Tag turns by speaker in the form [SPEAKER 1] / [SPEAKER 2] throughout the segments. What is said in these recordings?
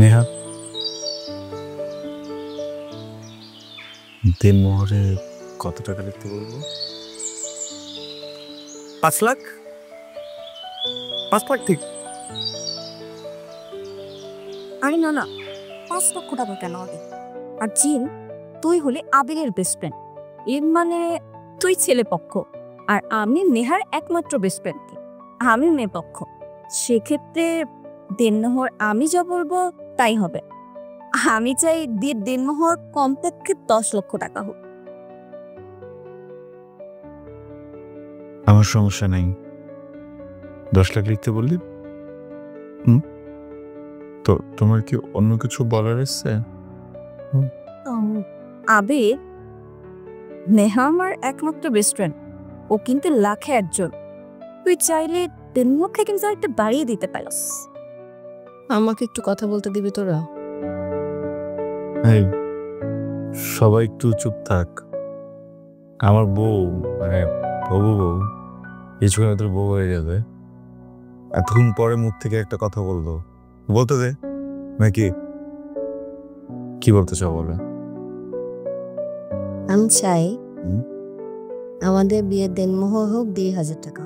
[SPEAKER 1] নেহা, দিনমোহরে কত টাকা লিখতে বলবো?
[SPEAKER 2] 5 লাখ। 5 লাখ ঠিক?
[SPEAKER 3] আরে না না, 5 লক্ষ টাকা কেন হবে? আর জিন, তুই হলে আবিরের বেস্ট ফ্রেন্ড, এর মানে তুই ছেলে পক্ষ আর আমি নেহার একমাত্র বেস্ট ফ্রেন্ড, আমি মেয়ে পক্ষ। সেক্ষেত্রে দেনমোহর আমি যা বলবো তাই হবে। আমি চাই দেনমোহর কমপক্ষে 10 লক্ষ টাকা হোক।
[SPEAKER 1] আমার সমস্যা নাই, 10 লাখ লিখতে বললি। তো তোমার কি অন্য কিছু বলার আছে?
[SPEAKER 3] আবির, নেহা আমার একমাত্র বেস্ট ফ্রেন্ড, ও কিন্তু লাখে একজন। তুই চাইলে দেনমোহরকে কিন্তু একটা বাড়িয়ে দিতে পারিস।
[SPEAKER 4] আমাকে একটু কথা বলতে দিবি তোরা?
[SPEAKER 1] এই, সবাই একটু চুপ থাক। আমার বউ, মানে হবু বউ, কিছুক্ষণ তোর বউ হয়ে যাবে। এতক্ষণ পরে মুখ থেকে একটা কথা বললো, বলতে দে নাকি? কি বলতে চাও বলে?
[SPEAKER 4] আমি চাই আমাদের বিয়ের দেনমোহর হোক 2,000 টাকা।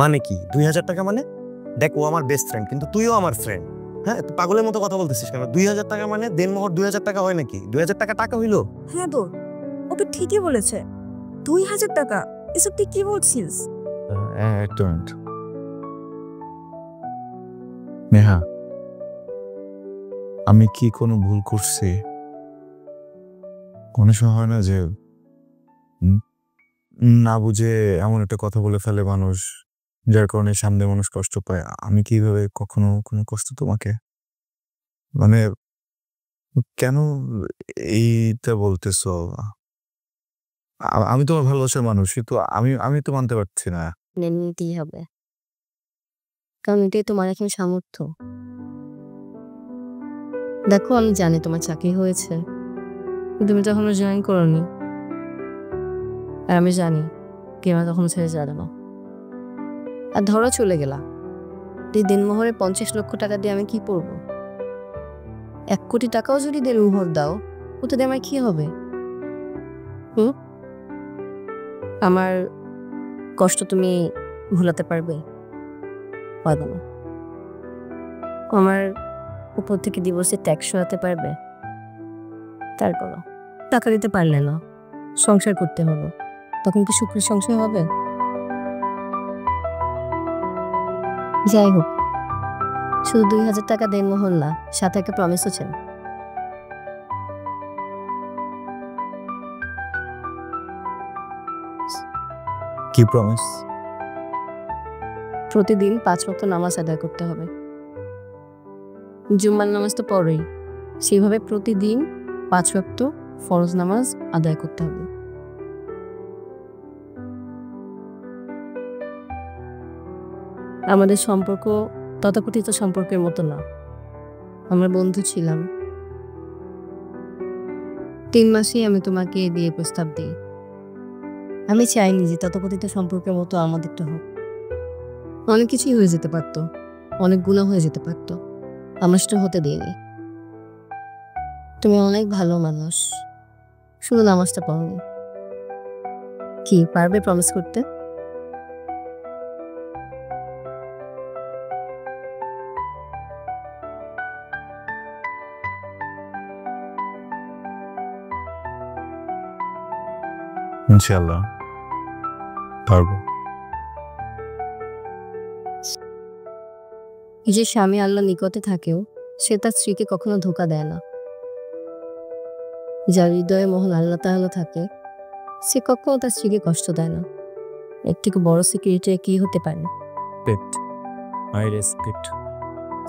[SPEAKER 2] মানে কি 2,000 টাকা? মানে দেখ, ও আমার বেস্ট ফ্রেন্ড, কিন্তু তুইও আমার ফ্রেন্ড। হ্যাঁ, তুই পাগলের মতো কথা বলতেছিস কেন? 2,000 টাকা মানে দেনমোহর 2,000 টাকা হয় নাকি? 2,000 টাকা টাকা হইলো?
[SPEAKER 3] হ্যাঁ দোর, ও তো ঠিকই বলেছে, 2,000 টাকা। এসব তুই কি বলছিস?
[SPEAKER 1] একটা মিনিট। নেহা, আমি কি কোনো ভুল করছি? কোনো সময় হয় না যে না বুঝে এমন একটা কথা বলে ফেলে মানুষ, যার কারণে সামনে মানুষ কষ্ট পায়? আমি কিভাবে কখনো কোনো কষ্ট তোমাকে, মানে কেন এইটা বলতেছো? আমি তোমার ভালোবাসার মানুষ, কিন্তু আমি আমি তো মানতে পারছি না।
[SPEAKER 4] নিতেই হবে, কারণ এটাই তোমার এখন সামর্থ্য। দেখো, আমি জানি তোমার চাকরি হয়েছে, কিন্তু তুমি তো এখনো জয়েন করোনি। আর আমি জানি কি আমার তখন ছেড়ে যাবে না। আর ধরো চলে গেলা, এই দেনমোহরে 50 লক্ষ টাকা দিয়ে আমি কি করবো? 1 কোটি টাকাও যদি দেনমোহর দাও, ওতে দিয়ে আমার কি হবে? আমার কষ্ট তুমি ভুলাতে পারবে? পারবে না। আমার উপর থেকে ডিভোর্সের ট্যাক্স সরাতে পারবে? তার করো। টাকা দিতে পারলে না, সংসার করতে হলো, তখন কি সুখের সংসার হবে? যাই হোক, শুধু 2,000 টাকা দেনমোহর না, সাথে একটা প্রমিসও ছিল।
[SPEAKER 1] কি প্রমিস?
[SPEAKER 4] প্রতিদিন 5 ওয়াক্ত নামাজ আদায় করতে হবে। জুম্মার নামাজ তো পড়েই, সেভাবে প্রতিদিন 5 ওয়াক্ত ফরজ নামাজ আদায় করতে হবে। আমাদের সম্পর্ক তথাকথিত সম্পর্কের মতো না, আমরা বন্ধু ছিলাম। 3 মাসেই আমি তোমাকে দিয়ে প্রস্তাব দিই। আমি চাইনি যে তথাকথিত সম্পর্কের মতো আমাদেরটা হোক। অনেক কিছুই হয়ে যেতে পারতো, অনেক গুণা হয়ে যেতে পারতো, আমরা সেটা হতে দিইনি। তুমি অনেক ভালো মানুষ, শুধু নামাজটা পড়োনি। কি পারবে প্রমিস করতে?
[SPEAKER 1] ইনশাআল্লাহ পারবো।
[SPEAKER 4] যে স্বামী আল্লাহ নিকটে থাকেও সে তার স্ত্রীকে কখনো ধোঁকা দেয় না। যার হৃদয়ে মহান আল্লাহ তাআলা থাকে, সে কখনো তার স্ত্রীকে কষ্ট দেয় না। এর থেকে বড় সিকিউরিটি কি হতে পারে?
[SPEAKER 5] I respect,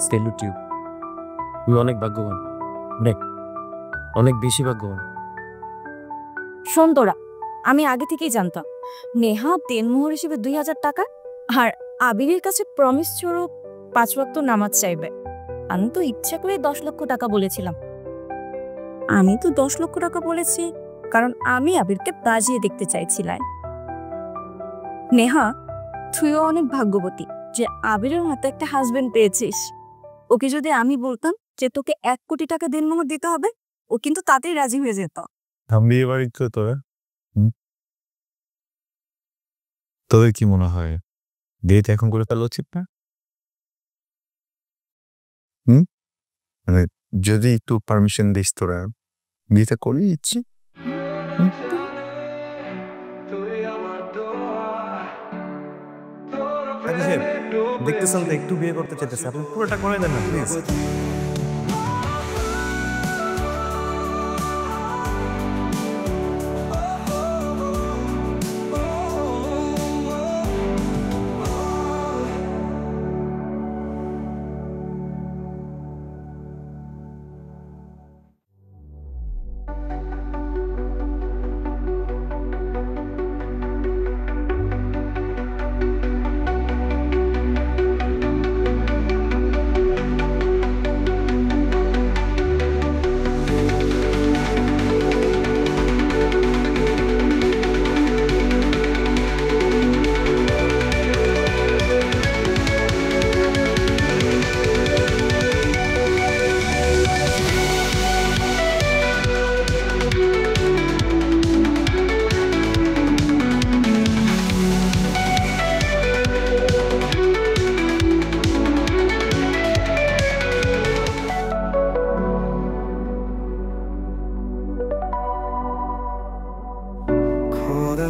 [SPEAKER 5] salute you. তুই অনেক ভাগ্যবান, অনেক বেশি ভাগ্যবান।
[SPEAKER 3] শোন তোরা, আমি আগে থেকেই জানতাম নেহা দেনমোহর হিসেবে 2,000 টাকা আর আবিরের কাছে প্রমিস স্বরূপ 5 ওয়াক্ত নামাজ চাইবে। আমি তো ইচ্ছা করে 10 লক্ষ টাকা বলেছিলাম। আমি তো 10 লক্ষ টাকা বলেছি কারণ আমি আবিরকে বাজিয়ে দেখতে চাইছিলাম। নেহা, তুইও অনেক ভাগ্যবতী যে আবিরের মতো একটা হাজবেন্ড পেয়েছিস। ওকে যদি আমি বলতাম যে তোকে 1 কোটি টাকা দেনমোহর দিতে হবে, ও কিন্তু তাতেই রাজি হয়ে যেত।
[SPEAKER 1] আমি বিয়ে বাড়ি করে তোরা তোদের কি মনে হয় বিয়েটা এখন করে ফেলা উচিত না? মানে যদি একটু পারমিশন দিস তোরা বিয়েটা করে দিচ্ছি।
[SPEAKER 2] দেখতেছেন তো একটু বিয়ে করতে চাইতেছে, আপনি পুরোটা করে দেন না প্লিজ।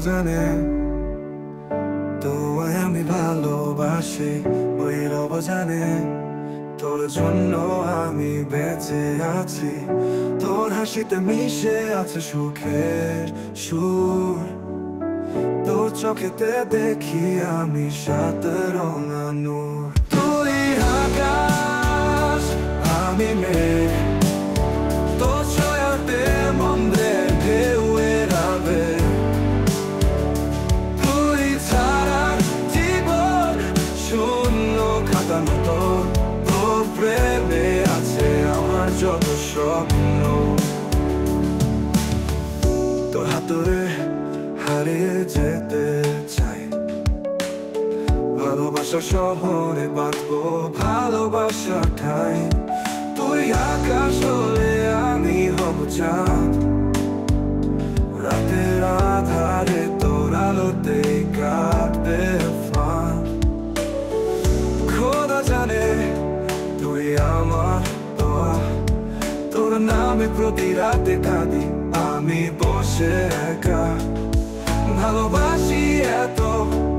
[SPEAKER 6] জানে তোমায় আমি ভালোবাসি, ওই রব জানে তোর জন্য আমি বেঁচে আছি। তোর হাসিতে মিশে আছে সুখের সুর, তোর চোখেতে দেখি আমি 7 রঙা নূর। তুই আকাশ আমি মেঘ, তোর ছায়াতে মন্দের ঢেউ এড়াবে। তুই ছাড়া জীবন শূন্য খাতা মতো, তোর প্রেমে আছে আমার যত স্বপ্ন। তোর হাতরে হারিয়ে যেতে চাই, ভালোবাসা শহরে বাঁধবো ভালোবাসা ঠাই। তুই আকাশ হলে আমি হব চাঁদ, রাতের আধারে তোর আলোতে কাটবে ফাঁদ। খোদা জানে তুই আমার দোয়া, তোর নামে প্রতি রাতে কাঁদি আমি বসে একা। ভালোবাসি এত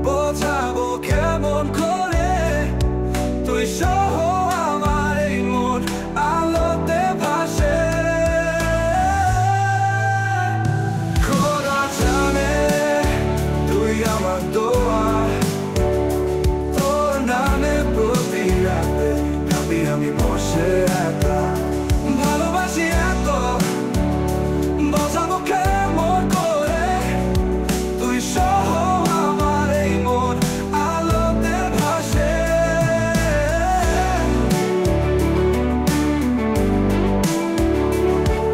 [SPEAKER 6] বোঝাবো কেমন করে, তুই সহ আমার এই মন আলোতে ভাসে। খোদা জানে তুই আমার দোয়া, তোর নামে প্রতি রাতে কাঁদি আমি বসে একা। ভালোবাসি এত বোঝাবো কেমন করে, তুই সহ আমার এই মন আলোতে ভাসে।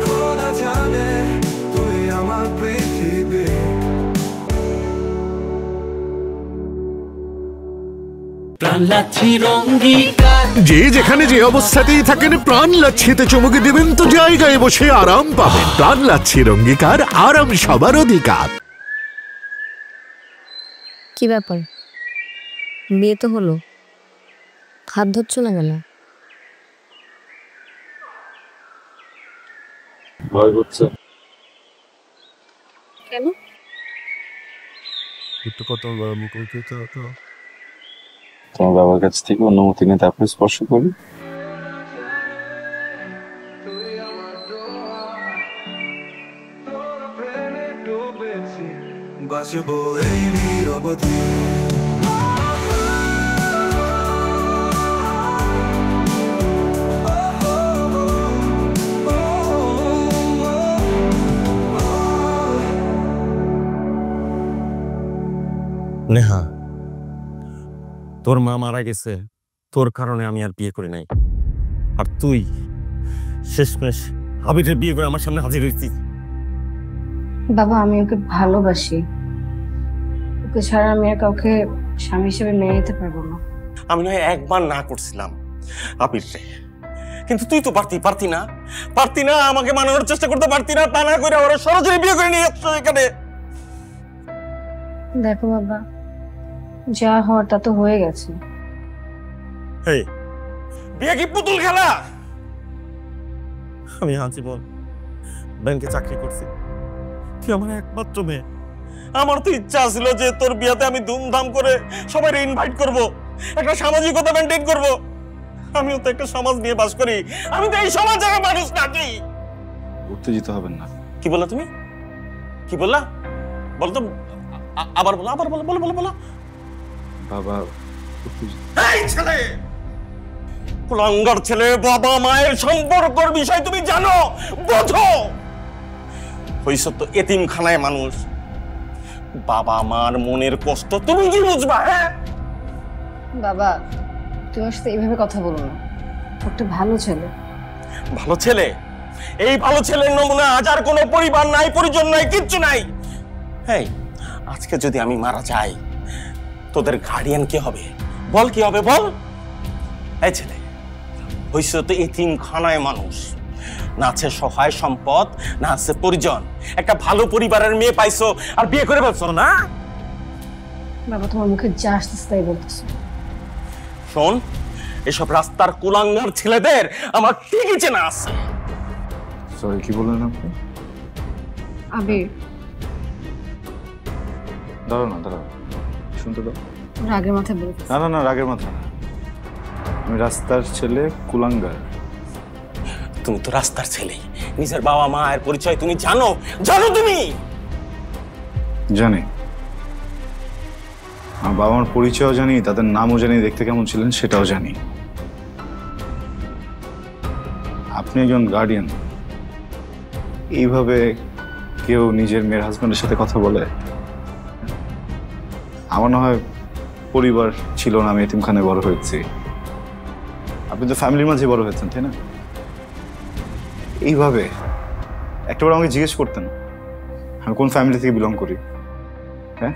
[SPEAKER 6] খোদা জানে তুই আমার পৃথিবী।
[SPEAKER 7] যে যেখানে যে অবস্থাতেই থাকেন প্রাণ লাচ্ছিতে চমকে দেবেন তো জায়গায় বসে আরাম পাবেন। প্রাণ লাচ্ছির অঙ্গীকার, আরাম সবার অধিকার।
[SPEAKER 4] কি ব্যাপার, বিয়ে তো হলো, হাত ধরছ না কেন?
[SPEAKER 5] ভয় করছে
[SPEAKER 4] কেন?
[SPEAKER 1] একটু কত মুখোমুখি তো
[SPEAKER 8] তোমার বাবার কাছ থেকে অনুমতি নিয়ে তারপরে স্পর্শ করি।
[SPEAKER 6] বাঁচবো এই নিরবধি,
[SPEAKER 2] নেহা, তোর মা মারা গেছে, তোর কারণে আমি আর বিয়ে করি নাই। আর তুই শেষমেশ আবিরের বিয়ে করে আমার সামনে হাজির হয়েছিস।
[SPEAKER 9] বাবা, আমি ওকে ভালোবাসি, ওকে ছাড়া আমি আর কাউকে স্বামী হিসেবে মেনে নিতে পারবো না।
[SPEAKER 2] আমি নয় একবার না করছিলাম আবির রে, কিন্তু তুই তো পারতি না আমাকে মানানোর চেষ্টা করতে পারতি না, তা না করে ওরা সরাসরি বিয়ে করে নিয়ে আসছো এখানে।
[SPEAKER 9] দেখো বাবা, যা হওয়ার তা তো হয়ে গেছে।
[SPEAKER 2] এই বিয়ে কি পুতুল খেলা? আমি আজীবন ব্যাংকে চাকরি করছি, তুই আমার একমাত্র মেয়ে। আমার তো ইচ্ছা ছিল যে তোর বিয়েতে আমি ধুমধাম করে সবাই ইনভাইট করব, একটা সামাজিকতা মেনটেন করব। আমিও তো একটা সমাজ নিয়ে বাস করি, আমি তো এই সমাজের মানুষ নাকি।
[SPEAKER 8] উত্তেজিত হবেন না।
[SPEAKER 2] কি বললা তুমি? কি বললা? বল তো, আবার বলো।
[SPEAKER 8] বাবা
[SPEAKER 2] এই ছেলে, কুলাঙ্গার ছেলে, বাবা মায়ের সম্পর্কের বিষয় তুমি জানো, বোঝো। হইছ তো এতিমখানায় মানুষ, বাবা মার মনের কষ্ট তুমি কি বুঝবা? হ্যাঁ
[SPEAKER 9] বাবা, তুমি ওর সাথে এইভাবে কথা বলো না। একটা ভালো ছেলে।
[SPEAKER 2] ভালো ছেলে? এই ভালো ছেলের নমুনা আজ আর কোনো পরিবার নাই, পরিজন নাই, কিচ্ছু নাই। হ্যাঁ, আজকে যদি আমি মারা যাই, তোদের গার্ডিয়ান কি হবে? বল কি হবে, বল। এই ছেলে, হইছ তো এতিমখানায় মানুষ, না আছে সহায় সম্পদ, না আছে পরিজন। একটা ভালো পরিবারের মেয়ে পাইছো আর বিয়ে করে ফেলছো না?
[SPEAKER 9] বাবা, তোমার মুখে যা আসতেছে তাই বলতেছো।
[SPEAKER 2] শোন, এসব রাস্তার কুলাঙ্গার ছেলেদের আমার ঠিকই চেনা আছে।
[SPEAKER 8] সরি, কি বললেন আপনি?
[SPEAKER 9] আবির,
[SPEAKER 8] দাঁড়াও, শুনতে দাও।
[SPEAKER 9] রাগের মাথায় বলতে।
[SPEAKER 8] না, রাগের মাথা না। আমি রাস্তার ছেলে, কুলাঙ্গার।
[SPEAKER 2] তুমি তো রাস্তার ছেলে, নিজের বাবা মায়ের পরিচয় তুমি জানো তুমি?
[SPEAKER 8] জানি, আমার বাবা মার পরিচয়ও জানি, তাদের নামও জানি, দেখতে কেমন ছিলেন সেটাও জানি। আপনি একজন গার্ডিয়ান, এইভাবে কেউ নিজের মেয়ের হাজব্যান্ডের সাথে কথা বলে? আমার না হয় পরিবার ছিল না, আমি এতিমখানায় বড় হয়েছি। আপনি তো ফ্যামিলির মাঝে বড় হয়েছেন, তাই না? এইভাবে একটাবার আমাকে জিজ্ঞেস করতেন আমি কোন ফ্যামিলি থেকে বিলং করি। হ্যাঁ,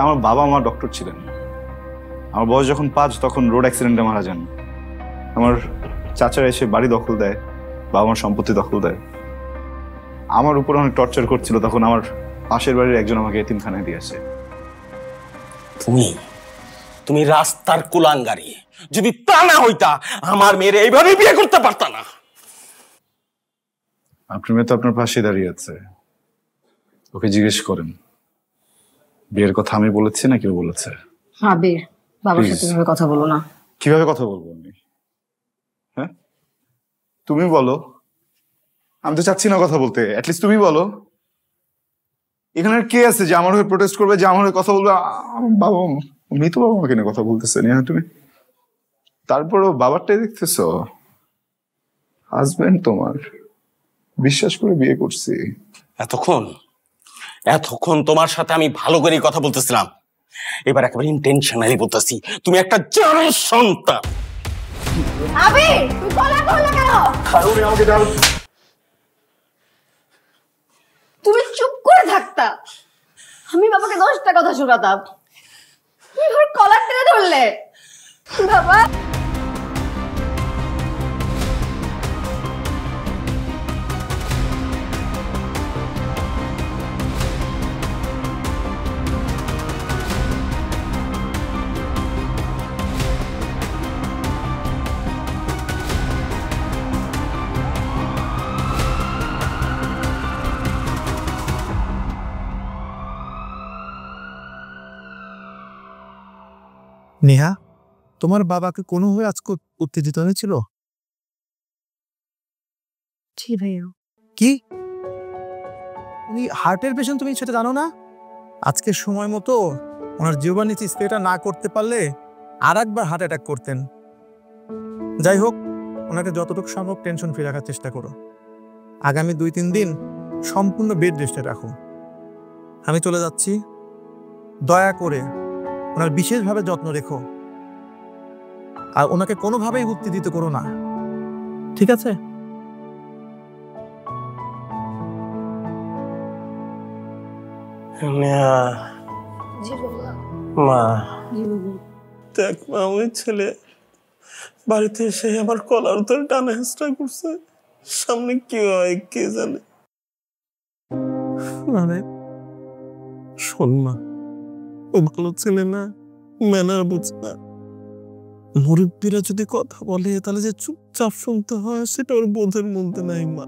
[SPEAKER 8] আমার বাবা মা ডক্টর ছিলেন। আমার বয়স যখন 5 তখন রোড অ্যাক্সিডেন্টে মারা যান। আমার চাচারা এসে বাড়ি দখল দেয়, বাবা মার সম্পত্তি দখল দেয়। আমার উপর অনেক টর্চার করছিল, তখন আমার পাশের বাড়ির একজন আমাকে এতিমখানায় দিয়ে আসে।
[SPEAKER 2] তুমি রাস্তার কুলাঙ্গারি, যদি তা না হইতা আমার মেয়ের এইভাবে বিয়ে করতে পারতা না।
[SPEAKER 8] আপনার মেয়ে তো আপনার পাশে দাঁড়িয়ে আছে, ওকে জিজ্ঞেস করেন বিয়ের কথা আমি বলেছি না কেউ বলেছে।
[SPEAKER 9] আবির, বাবার সাথে এভাবে কথা বলো না।
[SPEAKER 8] কিভাবে কথা বলবো আমি? হ্যাঁ, তুমি বলো। আমি তো চাচ্ছি না কথা বলতে, অ্যাটলিস্ট তুমি বলো। এখানে কে আছে যে আমার হয়ে প্রোটেস্ট করবে, যে আমার হয়ে কথা বলবে? বাবা, মৃত বাবা মাকে নিয়ে কথা বলতেছে না তুমি? তারপরও বাবারটাই দেখতেছ, হাজবেন্ড তোমার, বিশ্বাস করে বিয়ে করছি।
[SPEAKER 2] এতক্ষণ তোমার সাথে আমি ভালো করে কথা বলতেছিলাম, এবার একেবারে ইন্টেনশনালি বলতেছি, তুমি একটা জানোয়ার সন্তান।
[SPEAKER 3] আবির, তুই গলা করলে কেন? তুমি চুপ করে থাকতা, আমি বাবাকে 10টা কথা শোনাতাম। এবার কলার টেনে ধরলে বাবা।
[SPEAKER 10] নেহা, তোমার বাবাকে কোনোভাবে আজকে উত্তেজিত হয়েছিল?
[SPEAKER 3] জি ভাইয়া।
[SPEAKER 10] কি, উনি হার্টের পেশেন্ট, তুমি সেটা জানো না? আজকে সময় মতো ওনার জীবনীতি স্প্রেটা না করতে পারলে আর একবার হার্ট অ্যাটাক করতেন। যাই হোক, ওনাকে যতটুকু সম্ভব টেনশন ফ্রি রাখার চেষ্টা করো। আগামী 2-3 দিন সম্পূর্ণ বেড রেস্টে রাখো। আমি চলে যাচ্ছি, দয়া করে ওনার বিশেষভাবে যত্ন রেখো, আর ওনাকে কোনোভাবেই উত্তেজিত করো না, ঠিক আছে?
[SPEAKER 2] মা, দেখ মা, ওই ছেলে বাড়িতে এসে আমার কলার ধরে টানা হেঁচড়া করছে। সামনে কি হয় কে জানে। মানে শোন মা, ও ভালো ছেলে না, ম্যানার বুঝে না। মুরব্বীরা যদি কথা বলে তাহলে যে চুপচাপ শুনতে হয় সেটা ওর বোধের মধ্যে নাই মা।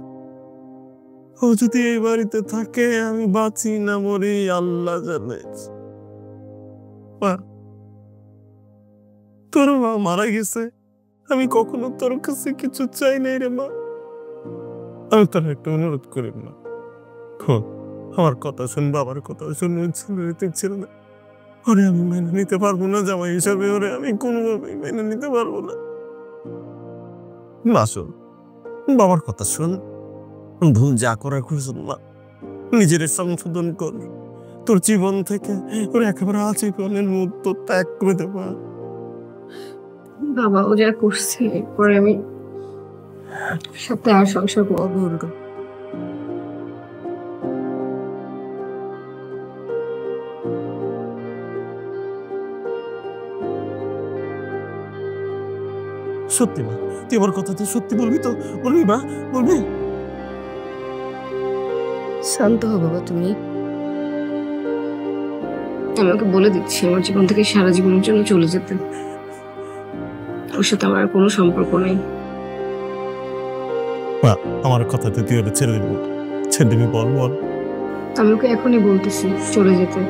[SPEAKER 2] ও যদি এই বাড়িতে থাকে আমি বাঁচি না মরি আল্লাহ জানে। মা, তোর মা মারা গেছে, আমি কখনো তোর কাছে কিছু চাই নাই রে মা। আমি তোর একটা অনুরোধ করি না, আমার কথা শুন, বাবার কথা শুন। ছেলে না, ওরে আমি মেনে নিতে পারবো না জামাই হিসাবে, ওরে আমি কোনোভাবেই মেনে নিতে পারবো না। না শোন, বাবার কথা শুন, ভুল যা করার করছেন না, নিজের সংশোধন কর। তোর জীবন থেকে ওর একেবারে আজীবনের মুহূর্ত ত্যাগ করে দেবা।
[SPEAKER 9] বাবা ও যা করছে পরে আমি সাথে আর সংসার করবো।
[SPEAKER 2] সত্যি মা, তুই আমার কথাতে সত্যি বলবি তো? বলবি মা, বলবি?
[SPEAKER 9] শান্ত হো বাবা তুমি। আমি ওকে বলে দিচ্ছি আমার জীবন থেকে সারা জীবনের জন্য চলে যেতে। ওর সাথে আমার আর কোনো সম্পর্ক নেই।
[SPEAKER 2] মা, আমার কথাতে তুই ওটা ছেড়ে দিবি? ছেড়ে দিবি? বল বল।
[SPEAKER 9] আমি ওকে এখনই বলতেছি চলে যেতে।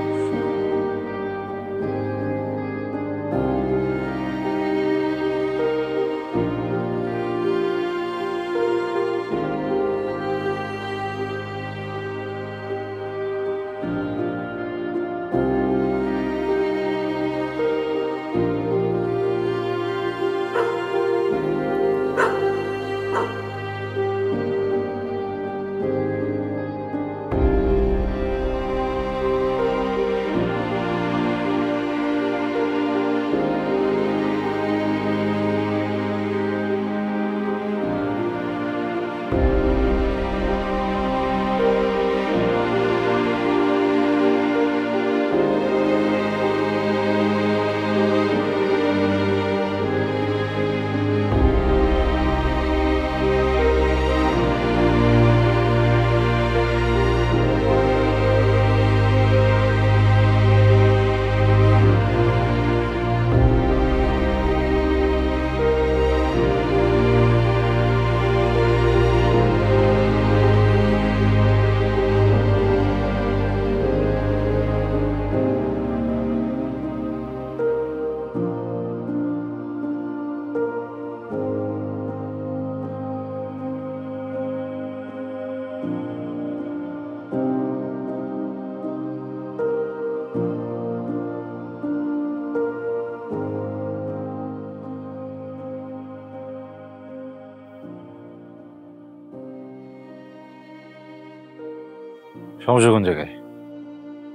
[SPEAKER 8] সমস্যা কোন জায়গায়?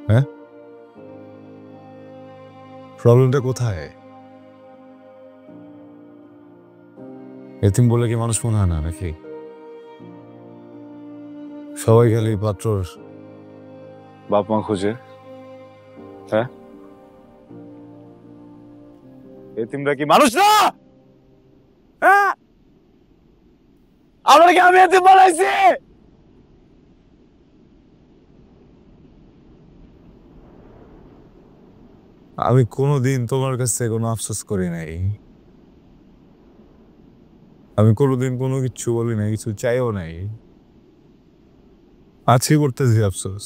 [SPEAKER 1] হ্যাঁ, প্রবলেমটা কোথায়? এতিম বলে কি মানুষ মনে হয় না নাকি? সবাই খালি পাত্রর
[SPEAKER 8] বাপ মা খোঁজে। হ্যাঁ, এতিমরা কি মানুষ না? হ্যাঁ, আমরা কি আমি এতিম বানাইছি?
[SPEAKER 1] আমি কোনোদিন তোমার কাছে কোনো আফসোস করি নাই। আমি কোনোদিন কোনো কিছু বলি নাই, কিছু চাইও নাই। আছি করতেছি আফসোস।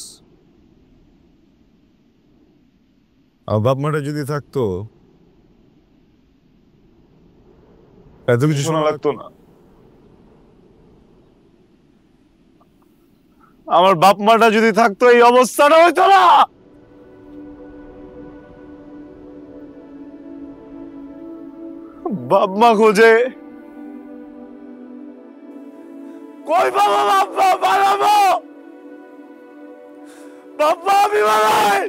[SPEAKER 1] আর বাপ মাটা যদি থাকতো এত কিছু শোনা লাগতো না।
[SPEAKER 8] আমার বাপ মাটা যদি থাকতো এই অবস্থাটা হইতো না। বাপ মা খোঁজে, কই বাবা? বাপ মা বানাবো, বাপ মা আমি বানাই।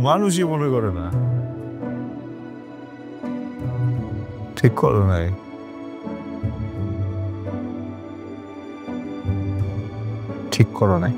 [SPEAKER 1] মানুষই মনে করে না। ঠিক করো নাই। ঠিক করো নাই।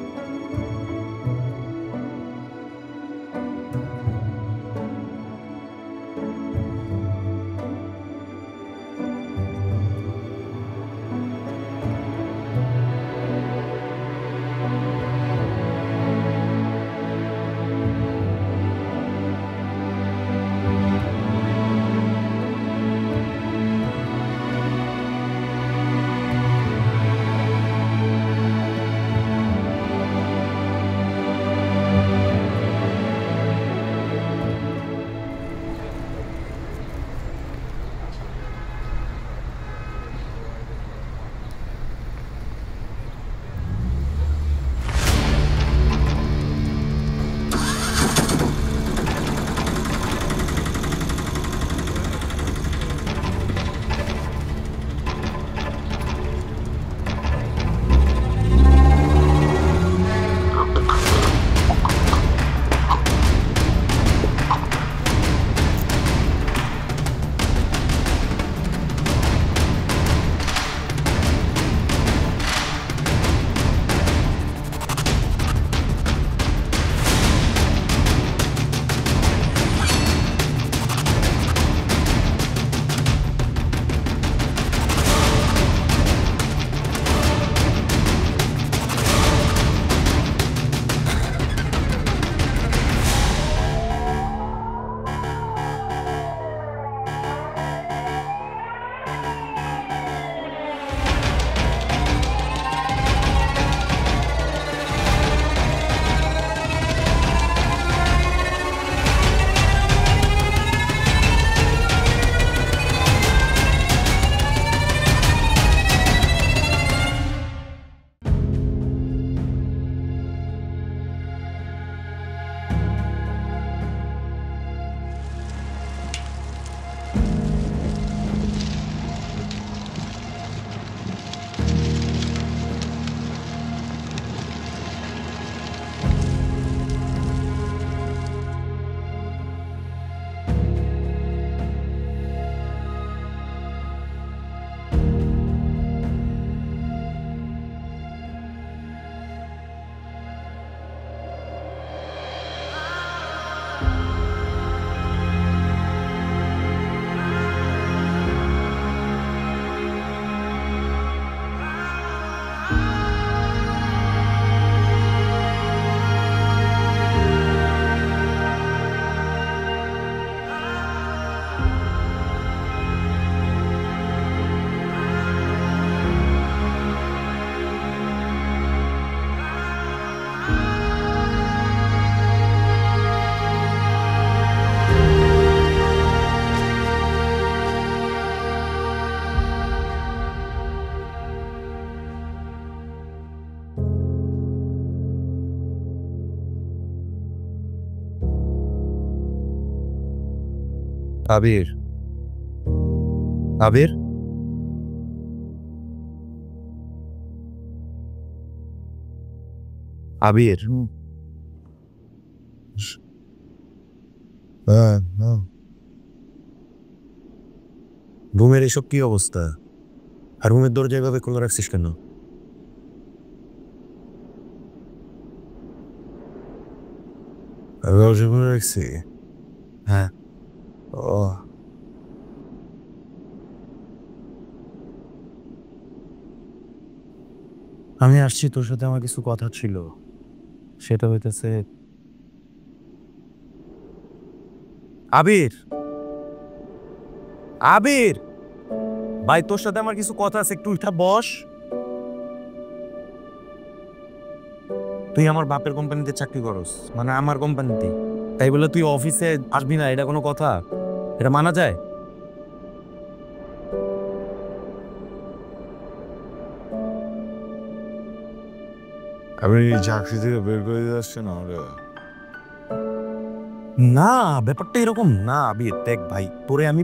[SPEAKER 1] আবির, আবির, আবির, রুমের এসব কি অবস্থা? আর রুমের দরজা এভাবে খোলা রাখছিস কেন? দরজা খোলা রাখছি? হ্যাঁ। ও, আমি আসছি, তোর সাথে আমার কিছু কথা ছিল। সেটা হইতেছে আবির, আবির ভাই, তোর সাথে আমার কিছু কথা আছে, একটু উঠা বস। তুই আমার বাপের কোম্পানিতে চাকরি করস, মানে আমার কোম্পানিতে, তাই বলে তুই অফিসে আসবি না? এটা কোনো কথা? এটা মানা যায়?
[SPEAKER 11] আপনি চাকরি থেকে বের করে দিয়ে আসছেন আমাকে?
[SPEAKER 1] না, ব্যাপারটা এরকম না আবির। দেখ ভাই, তোরে আমি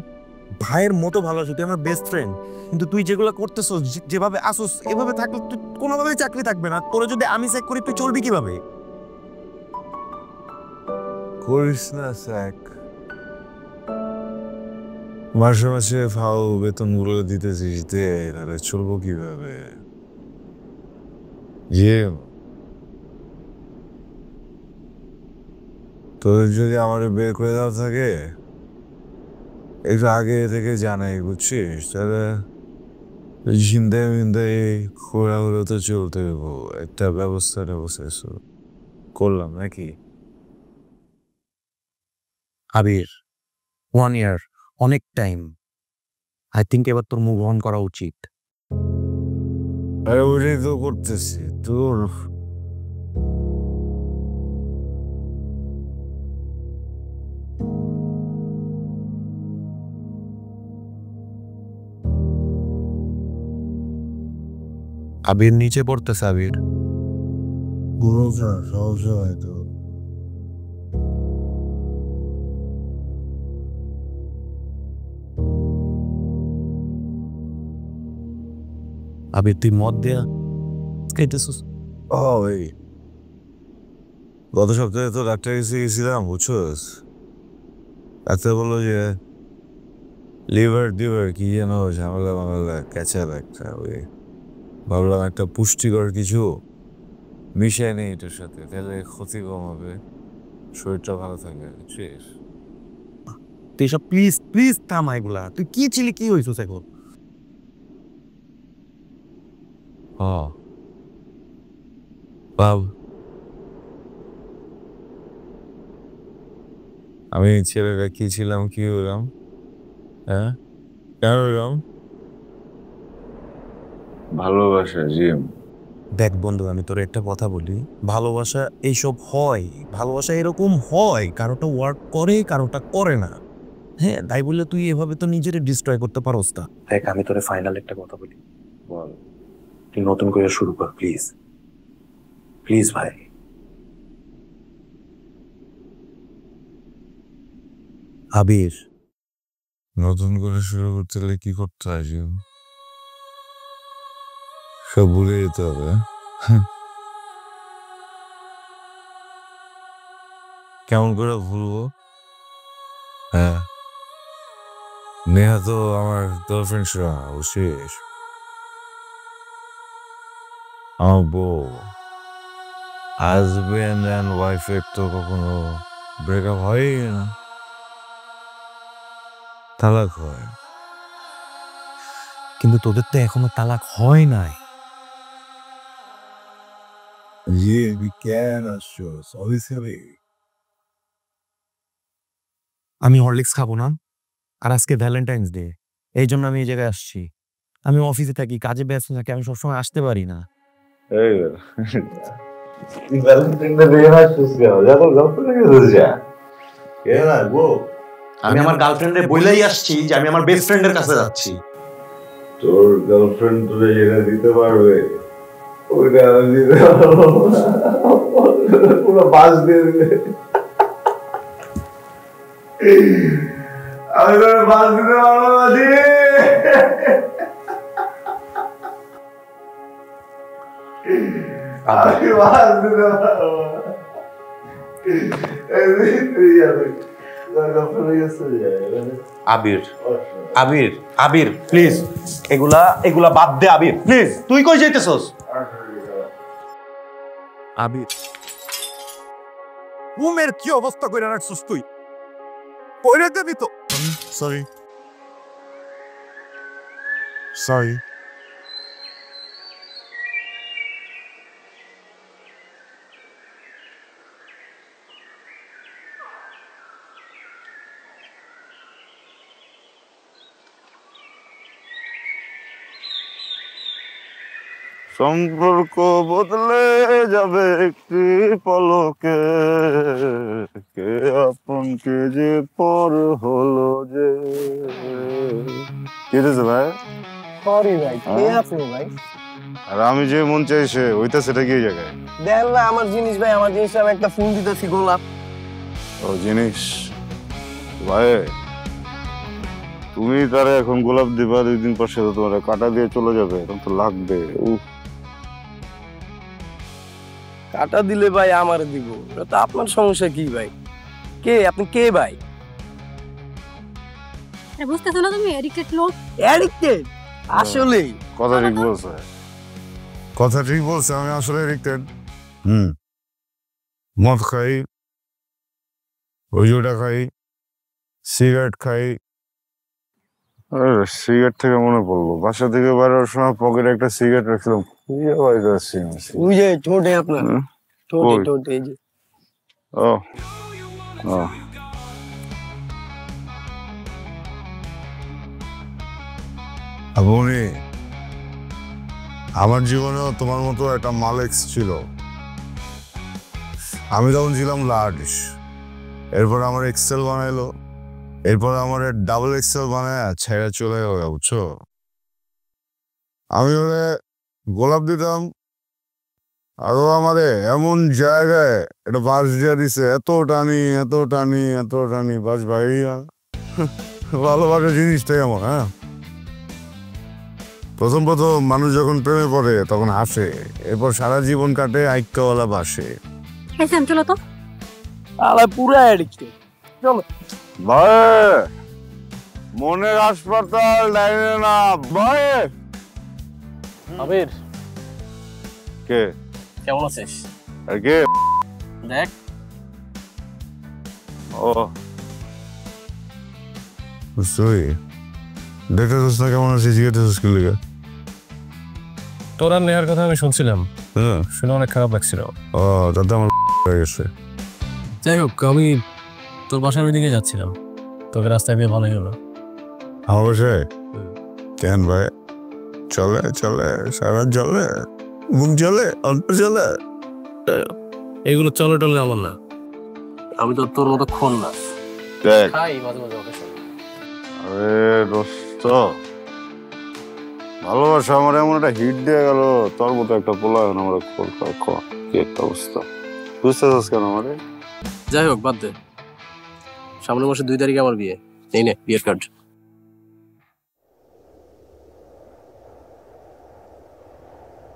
[SPEAKER 1] ভাইয়ের মতো ভালোবাসি, তুই আমার বেস্ট ফ্রেন্ড, কিন্তু তুই যেগুলো করতেছস, যেভাবে আসোস, এভাবে থাকলে তুই কোনোভাবেই চাকরি থাকবে না। তোরে যদি আমি চেক করি, তুই চলবি কিভাবে?
[SPEAKER 11] করিস না স্যাক, মাসে মাসে ফাও বেতনগুলো দিতেছিস, দে, তাহলে চলবো কিভাবে? তোদের যদি আমার বের করে দেওয়া থাকে, একটু আগে থেকে জানাই, বুঝছিস? তাহলে ঝিন্দে মিন্দে খোলা হলে তো চলতে হবো, একটা ব্যবস্থা করলাম নাকি?
[SPEAKER 1] আবির, 1 ইয়ার অনেক টাইম। আই থিঙ্ক এবার তোর মুভ অন করা উচিত।
[SPEAKER 11] আরে ওইটাই তো করতেছি তোর।
[SPEAKER 1] আবির নিচে পড়তেছে। আবির,
[SPEAKER 11] সহজ হয়তো
[SPEAKER 1] আবির তুই মদ দেয়া খাইতেছিস?
[SPEAKER 11] ওই গত সপ্তাহে তো ডাক্তার কাছে গেছিলাম, বুঝছোস? ডাক্তার বললো যে লিভার কি যেন ঝামেলা ক্যাচাল একটা। ওই ভাবলাম একটা পুষ্টিকর কিছু মিশিয়ে নেই এটার সাথে, তাহলে ক্ষতি কম হবে, শরীরটা ভালো থাকবে, বুঝছিস?
[SPEAKER 1] তুই সব প্লিজ প্লিজ থামা এগুলা। তুই কি ছিলি, কি হয়েছিস এখন?
[SPEAKER 11] ভাব, আমি ছেলেটা কি ছিলাম, কি হলাম, হ্যাঁ? কেন হলাম? ভালোবাসা জিম।
[SPEAKER 1] দেখ বন্ধু, আমি তোর একটা কথা বলি, ভালোবাসা এইসব হয়, ভালোবাসা এরকম হয়, কারোটা ওয়ার্ক করে, কারোটা করে না। হ্যাঁ, তাই বললে তুই এভাবে তো নিজের ডিস্ট্রয় করতে পারোস না। দেখ, আমি তোরে ফাইনাল একটা কথা বলি,
[SPEAKER 11] বল।
[SPEAKER 1] তুই নতুন করে শুরু কর, প্লিজ প্লিজ ভাই। আবির,
[SPEAKER 11] নতুন করে শুরু করতে হলে কি করতে হয় জিম? সব ভুলে যেতে হবে? কেমন করে ভুলবো? হ্যাঁ, নেহা তো আমার গার্লফ্রেন্ড ছিল না, বুঝছিস? আমার বউ। হাজবেন্ড অ্যান্ড ওয়াইফের তো কখনো ব্রেকআপ হয়ই না, তালাক হয়।
[SPEAKER 1] কিন্তু তোদের তো এখনো তালাক হয় নাই। আমি হরলিক্স খাবো না, আর আজকে ভ্যালেন্টাইন্স ডে, এই জন্য আমি এই জায়গায় আসছি। আমি অফিসে থাকি, কাজে ব্যস্ত থাকি, আমি সবসময় আসতে পারি না।
[SPEAKER 2] আমি আমার গার্লফ্রেন্ডে বইলাই আসছি যে আমি আমার বেস্ট ফ্রেন্ডের কাছে যাচ্ছি।
[SPEAKER 11] তোর গার্লফ্রেন্ড তোরে যেটা দিতে পারবে ওইটা আমি দিতে পারবো না, পুরো বাস দিয়ে দিবে। আমি তোর বাস দিতে পারবো না জি। আমি বাস দিতে পারবো না।
[SPEAKER 2] আবির আবির আবির প্লিজ, এগুলা এগুলা বাদ দে আবির প্লিজ। তুই কই যাইতেছস?
[SPEAKER 10] আবির রুমের কি অবস্থা করে রাখছিস তুই? কইরে দেবি তো।
[SPEAKER 11] Sorry sorry. সম্পর্ক বদলে যাবে একটি পলকে, কে আপন কে যে পর হলো যে। কেটেছে ভাই?
[SPEAKER 12] সরি ভাই, কে আপনি ভাই?
[SPEAKER 11] আর আমি যে মন চাইছে ওইটা সেটা কি জায়গায়?
[SPEAKER 12] দেন না আমার জিনিস ভাই, আমার জিনিস আমি একটা ফোন দিতেছি গোলাপ।
[SPEAKER 11] ও জিনিস ভাই, তুমি তারে এখন গোলাপ দিবা, 2 দিন পর সে তো তোমার কাটা দিয়ে চলে যাবে, তখন তো লাগবে।
[SPEAKER 12] কাটা দিলে ভাই আমার দিব, এটা তো আপনার সমস্যা কি ভাই? কে আপনি? কে ভাই?
[SPEAKER 3] বুঝতেছো না তুমি এডিক্টেড লোক?
[SPEAKER 12] এডিক্টেড? আসলে
[SPEAKER 11] কথা ঠিক বলছে, কথা ঠিক বলছে। আমি আসলে এডিক্টেড। মদ খাই, ওইটা খাই, সিগারেট খাই। সিগারেট থেকে মনে পড়লো, বাসা থেকে বেরোর সময় পকেটে একটা সিগারেট রাখছিলাম।
[SPEAKER 12] ওই যে ঠোঁটে আপনার, ঠোঁটে ঠোঁটে এই যে।
[SPEAKER 11] ও আপনি, আমার জীবনেও তোমার মতো একটা মালেক্স ছিল। আমি তখন ছিলাম লার্জ, এরপর আমার এক্সেল বানাইলো, এরপর আমার ডাবল এক্সেল বানায় ছেড়ে চলে গেল, বুঝছো? আমি ওরে গোলাপ দিতাম, আরো আমারে এমন জায়গায় একটা বাস দিয়ে দিছে, এত টানি এত টানি এত টানি, বাস বাইরিয়া। ভালোবাসা জিনিসটাই এমন। হ্যাঁ, প্রথম প্রথম মানুষ যখন প্রেমে পড়ে তখন হাসে, এরপর সারা জীবন কাটে আইক্যওয়ালা বাসে।
[SPEAKER 3] চলো তো।
[SPEAKER 12] পুরা এডিক্টেড। চলো
[SPEAKER 11] ভাই, মনের হাসপাতাল লাইনে না ভাই।
[SPEAKER 12] আবির
[SPEAKER 11] কে?
[SPEAKER 12] কেমন আছিস?
[SPEAKER 11] আর কে?
[SPEAKER 12] দেখ।
[SPEAKER 11] ও বুঝছি, দেখতেছিস না কেমন আছিস, জিজ্ঞেস কি লেগে?
[SPEAKER 5] তোরা নেওয়ার কথা আমি শুনছিলাম, শুনে অনেক খারাপ লাগছিল।
[SPEAKER 11] ও তাতে আমার হয়ে গেছে।
[SPEAKER 5] যাই হোক, আমি তোর বাসার দিকে যাচ্ছিলাম, তোকে রাস্তায় পেয়ে ভালোই হলো।
[SPEAKER 11] আমার বাসায়? কেন ভাই? চলে চলে সারা চলে, মুখ চলে, অল্প চলে।
[SPEAKER 5] এগুলো চলে টলে আমার না,
[SPEAKER 12] আমি তো তোর মতো খন না।
[SPEAKER 11] দেখ
[SPEAKER 12] খাই মাঝে মাঝে ওকে শুনি।
[SPEAKER 11] আরে দোস্ত, ভালোবাসা আমার এমন একটা হিট দিয়ে গেল, তোর মতো একটা পোলা এখন আমার কি একটা অবস্থা। বুঝতেছিস কেন আমারে?
[SPEAKER 12] যাই হোক বাদ দে, সামনের মাসে 2 তারিখে আমার বিয়ে। এই নে বিয়ের কার্ড।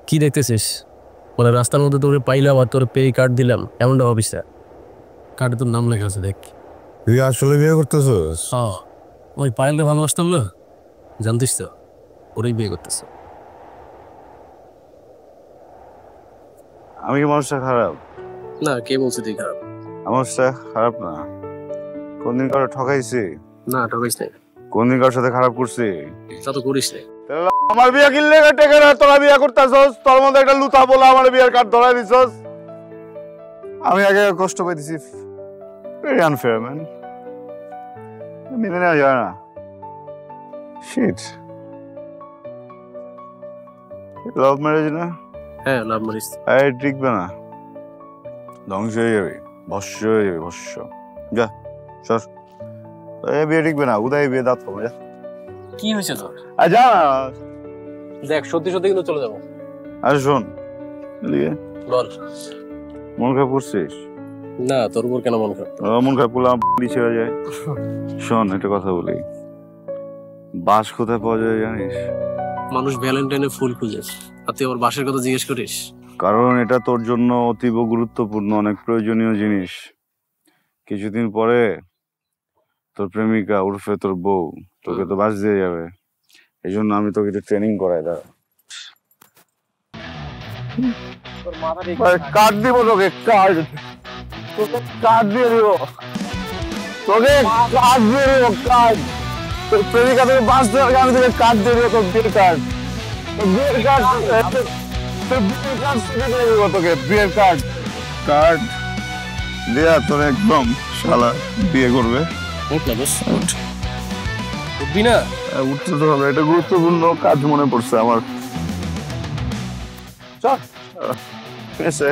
[SPEAKER 5] কি দেখতেছিস? মানে রাস্তার মধ্যে তোরে পাইলাম আর তোর পে কার্ড দিলাম, এমনটা ভাবিস না। কার্ডে তোর নাম লেখা আছে, দেখ।
[SPEAKER 11] তুই আসলে বিয়ে করতেছিস?
[SPEAKER 5] হ্যাঁ, ওই পায়েলকে ভালোবাসতাম না, জানতিস তো, ওরাই বিয়ে করতেছে।
[SPEAKER 11] আমি কি মানুষটা খারাপ?
[SPEAKER 12] না, কে বলছে তুই খারাপ?
[SPEAKER 11] মানুষটা খারাপ না। কোনদিন কারো ঠকাইছি?
[SPEAKER 12] না, ঠকাইস নাই।
[SPEAKER 11] কোনদিন কারোর সাথে খারাপ করছি?
[SPEAKER 12] তা তো করিস নাই।
[SPEAKER 11] আমার বিয়ে কিনলে টেকে না, তোরা বিয়ে করতেছস, তোর মধ্যে একটা লুতা বলে আমার বিয়ের কার্ড ধরাই দিছস। আমি আগে কষ্ট পাইতেছি, ভেরি আনফেয়ার ম্যান, মেনে নেওয়া যায় না। শিট, লাভ ম্যারেজ না?
[SPEAKER 12] হ্যাঁ, লাভ ম্যারেজ।
[SPEAKER 11] এই টিকবে না, ধ্বংস হয়ে যাবে, ভস্য হয়ে যাবে, ভস্য। যা সর, এই বিয়ে টিকবে না, উদয় বিয়ে দাঁত কমে। যা।
[SPEAKER 12] কি হয়েছে তোর?
[SPEAKER 11] যা
[SPEAKER 12] দেখ, সত্যি সত্যি কিন্তু চলে যাবো।
[SPEAKER 11] আরে শোন,
[SPEAKER 12] বল।
[SPEAKER 11] মন খারাপ করছিস?
[SPEAKER 5] না, তোর উপর কেন মন খারাপ?
[SPEAKER 8] মন খারাপ করলে আমার ছেড়ে যায়। শোন, একটা কথা বলি, বাস কোথায় পাওয়া যায় জানিস?
[SPEAKER 5] মানুষ ভ্যালেন্টাইনে ফুল খুঁজে, আর তুই আমার বাসের কথা জিজ্ঞেস করিস?
[SPEAKER 8] কারণ এটা তোর জন্য অতীব গুরুত্বপূর্ণ, অনেক প্রয়োজনীয় জিনিস। কিছুদিন পরে তোর প্রেমিকা উর্ফে তোর বউ তোকে তো বাস দিয়ে যাবে, এই জন্য আমি তোকে ট্রেনিং করাই। দাঁড়া, কার্ড দিব তোকে, কার্ড তোকে কার্ড দিয়ে দিব, তোকে কার্ড দিয়ে দিব, কার্ড। তোর প্রেমিকা তোকে বাস দেওয়ার আগে আমি তোকে কার্ড দিয়ে দিব, তোর বিয়ের কার্ড, তোর বিয়ের কার্ড, তোর বিয়ের কার্ড দিয়ে দিব তোকে, বিয়ের কার্ড। কার্ড দেয়া তোর একদম শালা বিয়ে করবে।
[SPEAKER 5] উঠবি না?
[SPEAKER 8] উঠতে তো হবে, এটা গুরুত্বপূর্ণ কাজ মনে পড়ছে আমার। চল এসে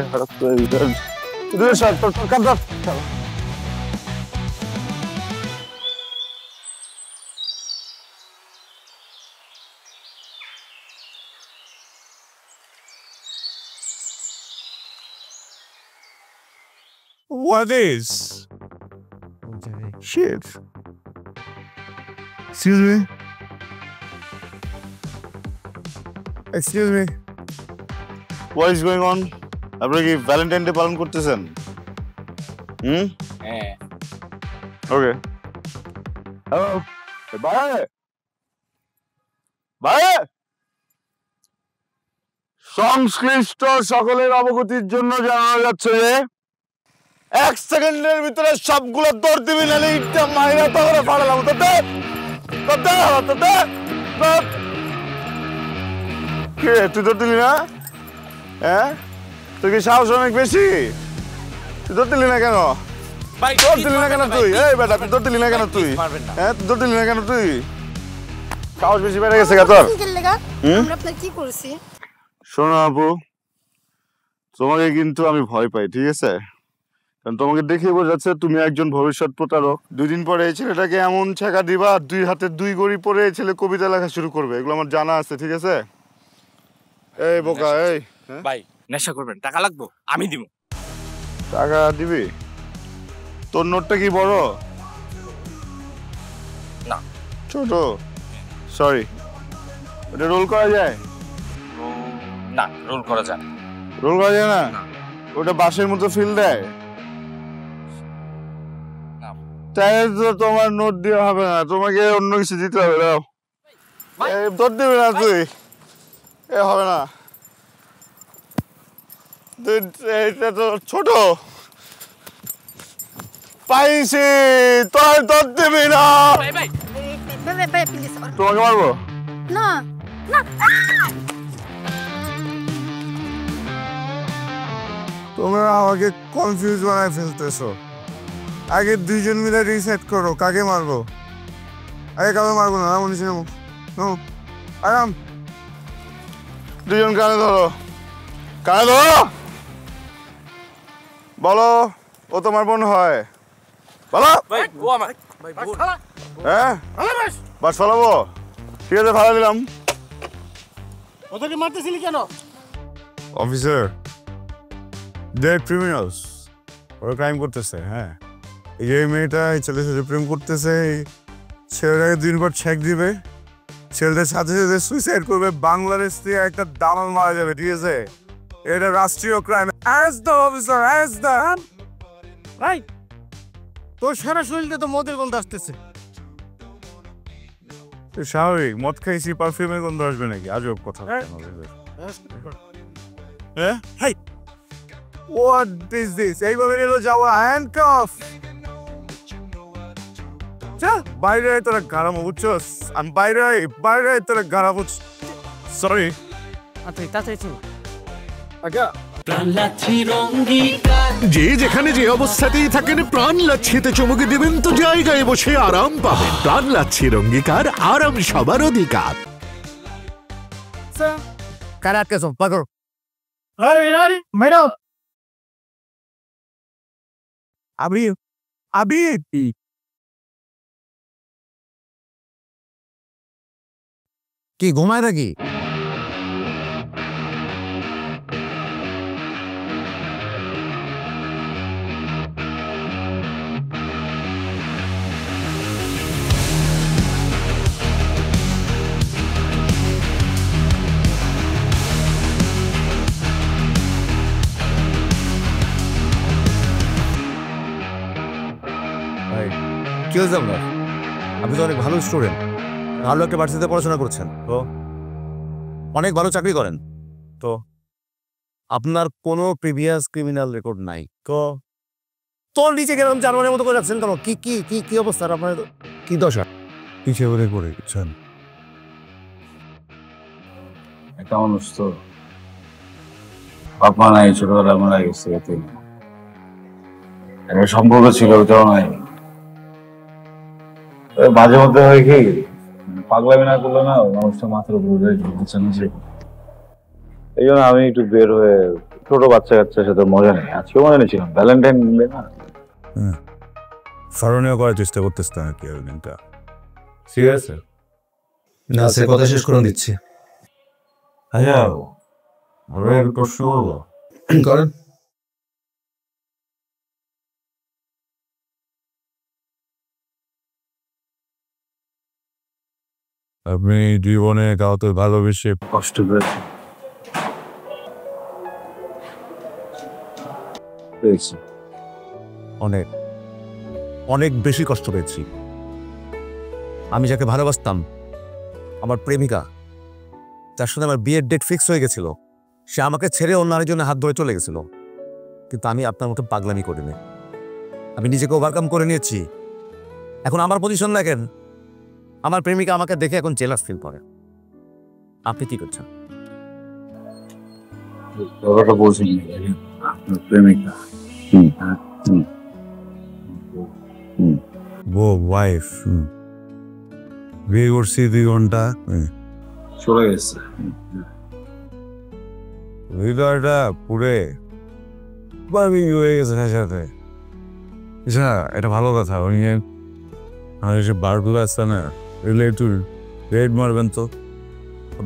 [SPEAKER 11] What is? Shit. Excuse me. Excuse me.
[SPEAKER 8] What is going on? আপনারা কি ভ্যালেন্টাইন ডে পালন করতেছেন?
[SPEAKER 2] হ্যাঁ।
[SPEAKER 8] ওকে। হ্যালো ভাই, ভাই সংশ্লিষ্ট সকলের অবগতির জন্য জানানো যাচ্ছে যে 1 সেকেন্ডের ভিতরে সবগুলো দৌড় দিবি, নাহলে ইটটা মাইরা তখন ফাড়ালাম। কে তুই দৌড় দিলি না? হ্যাঁ, তুই কি সাহস অনেক বেশি? তুই দৌড় দিলি না কেন? দৌড় দিলি না কেন তুই? এই বেটা, তুই দৌড় দিলি না কেন তুই? হ্যাঁ, তুই দৌড় দিলি না কেন তুই? সাহস বেশি বেড়ে গেছে গা তোর।
[SPEAKER 3] কি করেছি?
[SPEAKER 8] শোনো আপু, তোমাকে কিন্তু আমি ভয় পাই, ঠিক আছে? কারণ তোমাকে দেখে বোঝা যাচ্ছে তুমি একজন ভবিষ্যৎ প্রতারক। 2 দিন পরে এই ছেলেটাকে এমন ছেঁকা দিবা, 2 হাতে 2 গড়ি পরে এই ছেলে কবিতা লেখা শুরু করবে। এগুলো আমার জানা আছে, ঠিক আছে? এই বোকা, এই
[SPEAKER 2] ভাই নেশা করবেন, টাকা লাগবো, আমি দিব।
[SPEAKER 8] টাকা দিবি? তোর নোটটা কি বড়
[SPEAKER 2] না
[SPEAKER 8] ছোট? সরি, ওটা রোল করা যায়
[SPEAKER 2] না? রোল করা যায়?
[SPEAKER 8] রোল করা যায় না? ওটা বাসের মতো ফিল দেয়? তাই তো তোমার নোট দেওয়া হবে না, তোমাকে অন্য কিছু দিতে হবে। দাও, তোর দিবি না তুই? এ হবে না, এটা তো ছোট পাইছি, তোর তোর দিবি না। তোমাকে মারবো
[SPEAKER 3] না না,
[SPEAKER 11] তোমরা আমাকে কনফিউজ বানায় ফেলতেছো। আগে 2 জন মিলে রিসেট করো, কাকে মারবো? আগে কাকে মারবো না, মনে ছিল আরাম।
[SPEAKER 8] 2 জন কানে ধরো, কানে ধরো। বলো, ও তোমার বোন হয়? বলো। হ্যাঁ, বাস ফালাবো? ঠিক আছে, ফালা দিলাম।
[SPEAKER 10] ওদেরকে মারতেছিলি কেন?
[SPEAKER 11] অফিসার, দে ক্রিমিনালস, ওরা ক্রাইম করতেছে। হ্যাঁ, এই যে মেয়েটা এই ছেলের সাথে প্রেম করতেছে, ছেলেটাকে 2 দিন পর ছেক দিবে, ছেলেটার সাথে সাথে সুইসাইড করবে, বাংলাদেশ থেকে একটা দালাল মারা যাবে, ঠিক আছে? এটা রাষ্ট্রীয় crime. As the officer, as the
[SPEAKER 10] ভাই, তোর সারা শরীরে তো মদের গন্ধ আসতেছে।
[SPEAKER 11] স্বাভাবিক, মদ খাইছি, পারফিউমের গন্ধ আসবে নাকি? আজব কথা। হ্যাঁ, হাই, হোয়াট ইজ দিস? এইভাবে এলো যাওয়া, হ্যান্ডকাফ। চল বাইরে আয়, তোরা গারাম বুঝছস? আমি বাইরে আয়, বাইরে আয়, তোরা গারাম বুঝ। সরি।
[SPEAKER 10] আচ্ছা, তাড়াতাড়ি চল।
[SPEAKER 7] যে যেখানে যে অবস্থাতেই থাকেন, প্রাণ লাচ্ছিতে চমকে দিবেন তো জায়গায় বসে আরাম পাবেন। প্রাণ লাচ্ছির অঙ্গীকার, আরাম সবার অধিকার।
[SPEAKER 10] কারা আটকেছো? পাগল। আরে মেডাম, আবির, আবির কি ঘুমায় নাকি?
[SPEAKER 13] কি হয়েছে আপনার? আপনি তো অনেক ভালো স্টুডেন্ট, ভালো একটা ভার্সিটিতে পড়াশোনা করছেন, তো অনেক ভালো চাকরি করেন, তো আপনার কোনো প্রিভিয়াস ক্রিমিনাল রেকর্ড নাই, তো তোর নিচে কেরকম জানোয়ারের মতো করে যাচ্ছেন কেন? কি কি কি কি অবস্থা আপনার? কি দশা?
[SPEAKER 11] পিছিয়ে পড়ে পড়েছেন।
[SPEAKER 14] একটা মানুষ তো বাপ মা নাই, ছোটবেলা মারা গেছে, এতে একটা সম্পর্ক ছিল, ওটাও নাই। মাঝে মধ্যে হয় কি, পাগলামি না করলে না মানুষটা মাথার উপরে বুঝছেন যে, এই জন্য আমি একটু বের হয়ে ছোট বাচ্চা কাচ্চার সাথে মজা নেই। আজকেও মজা নিয়েছিলাম, ভ্যালেন্টাইন ডে না,
[SPEAKER 11] স্মরণীয় করার চেষ্টা করতেছে আর কি ওই দিনটা। ঠিক আছে,
[SPEAKER 13] না সে কথা শেষ করে দিচ্ছি।
[SPEAKER 11] আচ্ছা আমরা একটা প্রশ্ন করবো?
[SPEAKER 13] করেন।
[SPEAKER 11] আপনি জীবনে কাউকে ভালোবেসে
[SPEAKER 14] কষ্ট পেয়েছি? পেয়েছি,
[SPEAKER 13] অনেক অনেক বেশি কষ্ট পেয়েছি। আমি যাকে ভালোবাসতাম, আমার প্রেমিকা, যার সাথে আমার বিয়ের ডেট ফিক্স হয়ে গেছিল, সে আমাকে ছেড়ে অন্য আরেকজনের হাত ধরে চলে গেছিল। কিন্তু আমি আপনার মতো পাগলামি করিনি, আমি নিজেকে ওভারকাম করে নিয়েছি। এখন আমার পজিশন দেখেন, আমার প্রেমিকা আমাকে দেখে এখন জেলাস ফিল করে। আপনি কি করছেন?
[SPEAKER 14] কথাটা বলছেন আপনার প্রেমিকা?
[SPEAKER 11] বউ, ওয়াইফ, বিয়ে করছি 2 ঘন্টা,
[SPEAKER 14] চলে গেছে।
[SPEAKER 11] হৃদয়টা পুরে বার্মিং হয়ে গেছে তার সাথে। আচ্ছা, এটা ভালো কথা। ওই আর যে বারগুলো আছে না, এগুলো একটু রেড মারবেন তো।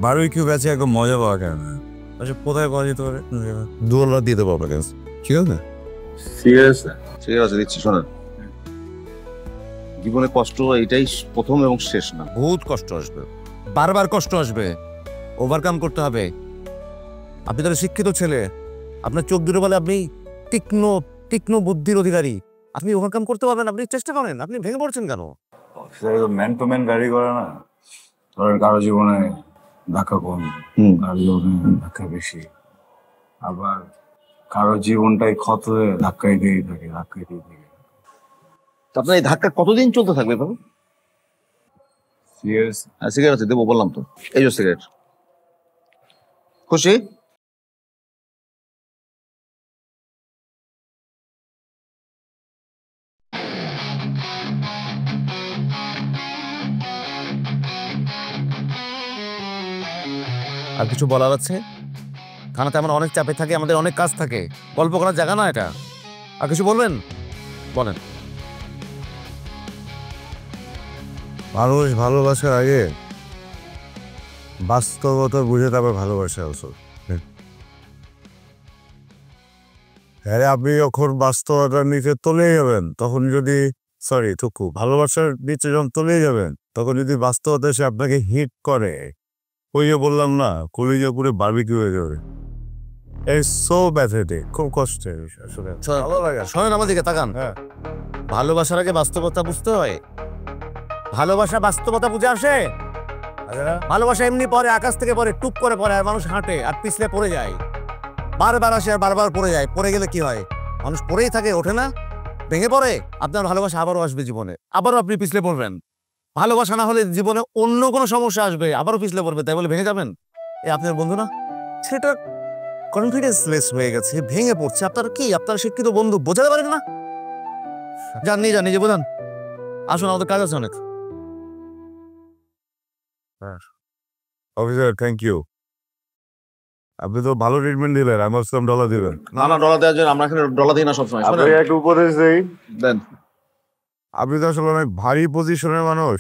[SPEAKER 11] বারবিকিউ ব্যাচে একদম মজা পাওয়া কেন? আচ্ছা, কোথায় পাওয়া যেতে পারে? $2 দিয়ে দেবো আপনার কাছে, ঠিক আছে?
[SPEAKER 14] সিরিয়াস?
[SPEAKER 15] ঠিক আছে, দিচ্ছি। শোনেন, জীবনে কষ্ট এটাই প্রথম এবং শেষ না,
[SPEAKER 13] বহুত কষ্ট আসবে, বারবার কষ্ট আসবে, ওভারকাম করতে হবে। আপনি তাহলে শিক্ষিত ছেলে, আপনার চোখ দুটো বলে আপনি তীক্ষ্ণ তীক্ষ্ণ বুদ্ধির অধিকারী, আপনি ওভারকাম করতে পারবেন। আপনি চেষ্টা করেন, আপনি ভেঙে পড়ছেন কেন?
[SPEAKER 14] ম্যান টু ম্যান ভ্যারি করে না। ধরেন কারো জীবনে ধাক্কা কম, কারো জীবনে ধাক্কা বেশি, আবার কারো জীবনটাই ক্ষত হয়ে ধাক্কাই দিয়ে থাকে।
[SPEAKER 15] আপনার এই ধাক্কা কতদিন চলতে থাকবে বাবু?
[SPEAKER 14] সিরিয়াস?
[SPEAKER 15] সিগারেট আছে, দেবো বললাম তো। এই যে সিগারেট। খুশি?
[SPEAKER 13] আর কিছু বলার আছে? থানাতে আমার অনেক চাপে থাকে, আমাদের অনেক কাজ থাকে, গল্প করার জায়গা না এটা। আর কিছু বলবেন? বলেন।
[SPEAKER 11] মানুষ ভালোবাসার আগে বাস্তবতা বুঝে তারপর ভালোবাসা আসল। হ্যাঁ, আপনি যখন বাস্তবতার নিচে তলে যাবেন, তখন যদি ভালোবাসার নিচে যখন তলে যাবেন, তখন যদি বাস্তবতা এসে আপনাকে হিট করে, ওই যে বললাম না, কলিজা পুরে বারবিকিউ হয়ে যাবে। সো প্যাথেটিক, খুব কষ্টের আসলে।
[SPEAKER 13] শোনেন আমার দিকে তাকান। ভালোবাসার আগে বাস্তবতা বুঝতে হয়। ভালোবাসা বাস্তবতা বুঝে আসে? ভালোবাসা এমনি পরে, আকাশ থেকে পরে, টুপ করে পড়ে, আর মানুষ হাঁটে আর পিছলে পড়ে যায়, বারবার আসে আর বারবার পড়ে যায়। পড়ে গেলে কি হয়? মানুষ পড়েই থাকে, ওঠে না, ভেঙে পড়ে। আপনার ভালোবাসা আবারও আসবে জীবনে, আবারও আপনি পিছলে পড়বেন। ভালোবাসা না হলে জীবনে অন্য কোনো সমস্যা আসবে, আবারও পিছলে পড়বে, তাই বলে ভেঙে যাবেন? আপনার বন্ধু না, সেটা কনফিডেন্স লেস হয়ে গেছে, ভেঙে পড়ছে। আপনার কি, আপনার শিক্ষিত বন্ধু বোঝাতে পারেন না? জাননি যে বোঝান। আসুন, আমাদের কাজ আছে অনেক।
[SPEAKER 11] Officer, thank you. আপনি তো ভালো ট্রিটমেন্ট দিলেন, আমি ভাবছিলাম ডলার দিবেন।
[SPEAKER 15] না, ডলার দেওয়ার জন্য আমরা এখানে ডলার দিই না সবসময়।
[SPEAKER 11] একটা উপদেশ দেই,
[SPEAKER 15] দেন।
[SPEAKER 11] আপনি তো আসলে অনেক ভারী পজিশনের মানুষ।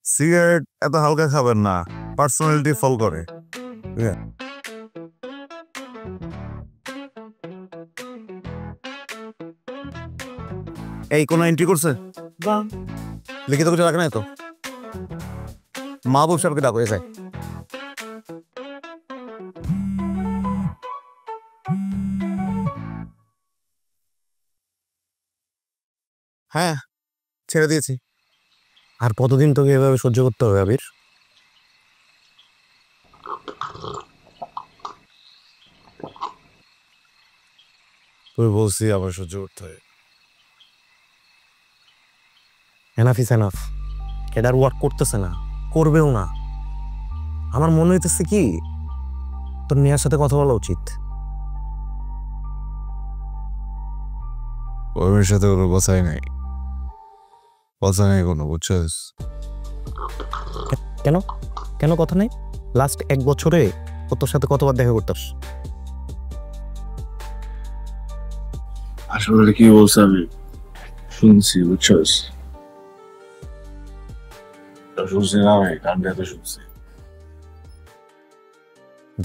[SPEAKER 11] সিগারেট এত হালকা খাবেন না, পার্সোনালিটি ফল করে।
[SPEAKER 13] এই কোনো এন্ট্রি করছে? লিখিত কিছু রাখে নাই তো? মাহবুব সাহেবকে ডাকো, এসে। হ্যাঁ, ছেড়ে দিয়েছি। আর কতদিন তোকে এভাবে সহ্য করতে হবে আবির?
[SPEAKER 11] তুই বলছি আমার সহ্য করতে হয়।
[SPEAKER 13] Enough is enough. এটার ওয়ার্ক করতেছে না, করবেও না। আমার মনে হইতেছে কি তোর নেহার সাথে কথা বলা উচিত।
[SPEAKER 11] ওর সাথে কোনো কথাই নাই, কথা নেই কোনো, বুঝছিস?
[SPEAKER 13] কেন কেন কথা নেই? লাস্ট 1 বছরে ও তোর সাথে কতবার দেখা করতাস?
[SPEAKER 14] আসলে কি বলছে আমি শুনছি, বুঝছস? শুনছি না ভাই, কান্দে তো শুনছি।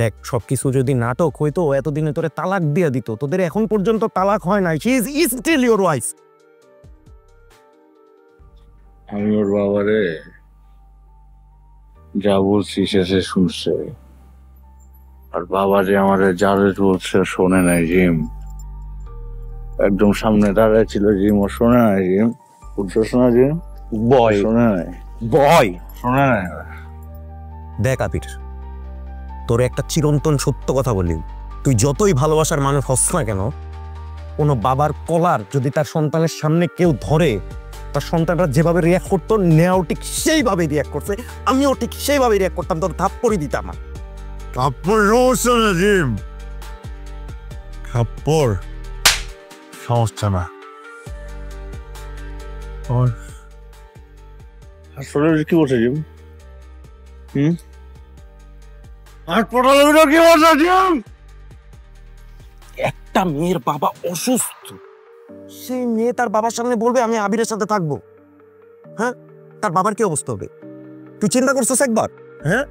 [SPEAKER 13] দেখ, সবকিছু যদি নাটক হইতো এতদিনে তোরে তালাক দিয়ে দিত। তোদের এখন পর্যন্ত তালাক হয় নাই। She is still your wife.
[SPEAKER 14] আমি ওর বাবারে যা বলছি শেষে শুনছে, আর বাবা যে আমারে যারে বলছে শোনে নাই। জিম একদম সামনে দাঁড়ায় ছিল, জিম ও শোনে নাই। জিম বুঝছস না? জিম
[SPEAKER 13] বয়
[SPEAKER 14] শোনে নাই,
[SPEAKER 13] বয়
[SPEAKER 14] শোনে নাই।
[SPEAKER 13] দেখ আবির, তোর একটা চিরন্তন সত্য কথা বলি, তুই যতই ভালোবাসার মানুষ হস না কেন, কোনো বাবার কলার যদি তার সন্তানের সামনে কেউ ধরে, তার সন্তানরা যেভাবে রিয়াক্ট করতো, নেওয়াও ঠিক সেইভাবে রিয়াক্ট করছে, আমিও ঠিক সেইভাবে রিয়াক্ট করতাম। তোর থাপ্পড়ই দিতাম না।
[SPEAKER 11] থাপ্পড় সমস্যা না জিম, থাপ্পড় সমস্যা না।
[SPEAKER 14] আসলে কি বলছে জিম? আর পড়ালে কি বলছে জিম?
[SPEAKER 13] একটা মেয়ের বাবা অসুস্থ, সেই মেয়ে তার বাবার সামনে বলবে আমি আবিরের সাথে থাকবো? হ্যাঁ, তার বাবার কি অবস্থা হবে? তুই চিন্তা করছিস একবার? হ্যাঁ,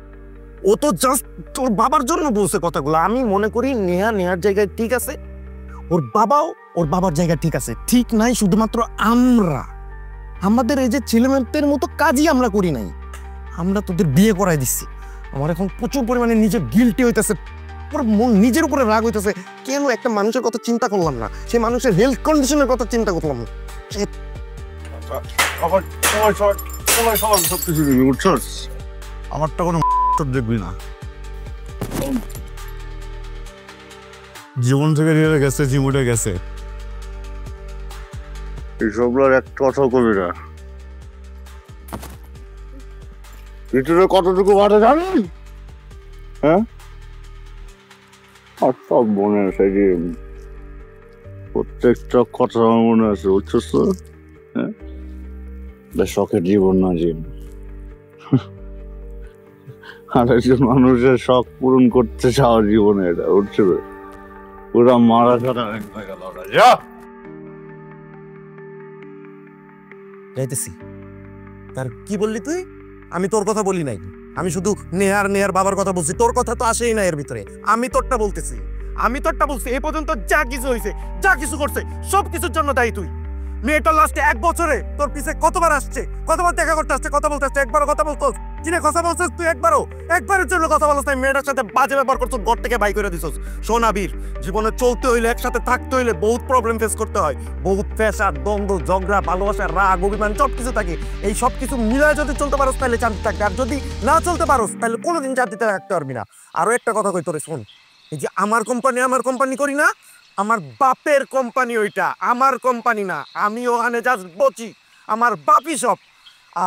[SPEAKER 13] ও তো জাস্ট তোর বাবার জন্য বলছে কথাগুলো। আমি মনে করি নেহার জায়গায় ঠিক আছে, ওর বাবাও ওর বাবার জায়গায় ঠিক আছে। ঠিক নাই শুধুমাত্র আমরা, আমাদের এই যে ছেলেমেয়েদের মতো কাজই আমরা করি নাই। আমরা তোদের বিয়ে করাই দিচ্ছি। আমার এখন প্রচুর পরিমাণে নিজে গিল্টি হইতেছে, নিজের উপরে রাগ হইতেছে। কেন একটা মানুষের কথা চিন্তা করলাম না? সেই মানুষের হেলথ কন্ডিশনের কথা চিন্তা করলাম না।
[SPEAKER 14] সবকিছু দিবি, বুঝছস?
[SPEAKER 11] আমারটা কোনো দেখবি না। জীবন থেকে নিয়ে গেছে, জীবনে গেছে।
[SPEAKER 14] এইসবগুলোর একটা কথাও করবি না। ভিতরে কতটুকু বাড়ে জানেন? হ্যাঁ, আর সব মনে আছে যে প্রত্যেকটা কথা আমার মনে আছে, বুঝছস তো? হ্যাঁ, বেশ শখের জীবন না জিম। আর একজন মানুষের শখ পূরণ করতে চাওয়া জীবনে এটা, বুঝছো? পুরা মারা ছাড়া হয়ে গেল। যা
[SPEAKER 13] যাইতেছি। তার কি বললি তুই? আমি তোর কথা বলি নাই, আমি শুধু নেহার বাবার কথা বলছি। তোর কথা তো আসেই না এর ভিতরে। আমি তোরটা বলতেছি, আমি তোরটা বলছি। এই পর্যন্ত যা কিছু হয়েছে, যা কিছু করছে, সব কিছুর জন্য দায়ী তুই। মেয়েটা লাস্টে 1 বছরে তোর পিছে কতবার আসছে, কতবার দেখা করতে আসছে, কথা বলতে আসছে। একবারও কথা বলতো চিনে কথা বলছিস তুই? একবারের জন্য কথা বলছিস না? মেয়েটার সাথে বাজে ব্যবহার করছিস, ঘর থেকে বাই করে দিছিস। শোন আবির, জীবনে চলতে হইলে, একসাথে থাকতে হইলে বহুত প্রবলেম ফেস করতে হয়। বহুত পেশা, দ্বন্দ্ব, ঝগড়া, ভালোবাসা, রাগ, অভিমান সব কিছু থাকে। এই সব কিছু মিলায় যদি চলতে পারোস তাহলে শান্তি থাকবে, আর যদি না চলতে পারোস তাহলে কোনোদিন শান্তিতে রাখতে পারবি না। আরো একটা কথা কই তোরে, শোন। এই যে আমার কোম্পানি করি না, আমার বাপের কোম্পানি ওইটা, আমার কোম্পানি না। আমি ওখানে জাস্ট বসি, আমার বাপই সব।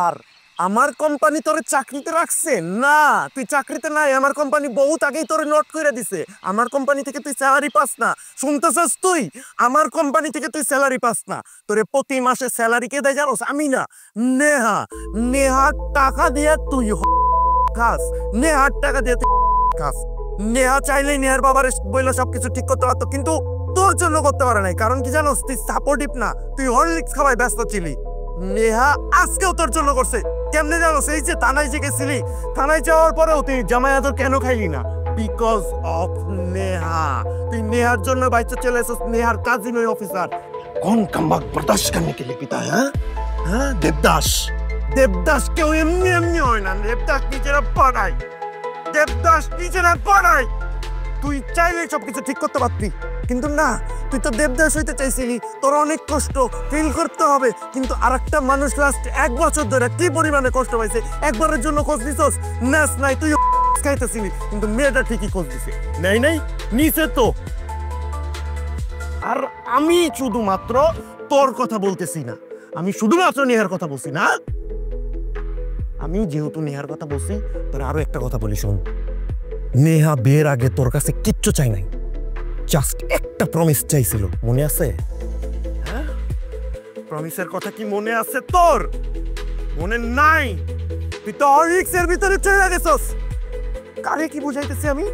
[SPEAKER 13] আর আমার কোম্পানি তোরে চাকরিতে রাখছে না, তুই চাকরিতে নাই। আমার কোম্পানি বহুত আগেই তোরে নোট করে দিছে। আমার কোম্পানি থেকে তুই স্যালারি পাস না, শুনতেছিস তুই? আমার কোম্পানি থেকে তুই স্যালারি পাস না। তোরে প্রতি মাসে স্যালারি কে দেয় জানোস? আমি না, নেহা টাকা দিয়ে তুই খাস। নেহার টাকা দিয়ে তুই খাস। নেহা চাইলেই নেহার বাবার বইলে সবকিছু ঠিক করতে পারতো, কিন্তু তোর জন্য করতে পারে নাই। কারণ কি জানোস? তুই সাপোর্টিভ না, তুই হরলিক্স খাওয়াই ব্যস্ত ছিলি। নেহা আজকেও তোর জন্য করছে। কেমনে জানোস? এই যে থানায় যে গেছিলি, থানায় যাওয়ার পরেও তুই জামাই আদর কেন খাইলি না? Because of Neha. তুই নেহার জন্য বাইচে চলে এসেছিস। নেহার কাজিন ওই অফিসার। कौन कम वक्त बर्दाश्त करने के लिए पीता है? हाँ, देवदास কেউ এমনি হয় না। দেবদাস নিজেরা পড়ায়, তুই চাইলে সবকিছু ঠিক করতে পারতি। কিন্তু না, তুই তো দেবদাস হইতে চাইছিলি, তোর অনেক কষ্ট ফিল করতে হবে, কিন্তু আরেকটা মানুষ লাস্ট 1 বছর ধরে কি পরিমাণে কষ্ট পাইছে, একবারের জন্য খোঁজ নিছস? নাস নাই, তুই খাইতেছিলি, কিন্তু মেয়েটা ঠিকই খোঁজ দিছে। নাই নিচে তো। আর আমি শুধুমাত্র তোর কথা বলতেছি না, আমি শুধুমাত্র নেহার কথা বলছি না। আমি যেহেতু নেহার কথা বলছি, তোর আরো একটা কথা বলি শোন। নেহা বিয়ের আগে তোর কাছে কিচ্ছু চাই নাই, জাস্ট একটা প্রমিস চাইছিল, মনে আছে? হ্যাঁ, প্রমিসের কথা কি মনে আছে তোর? মনে নাই? তুই তো অরিক্সের ভিতরে চলে গেছস। কারে কি বুঝাইতেছি আমি?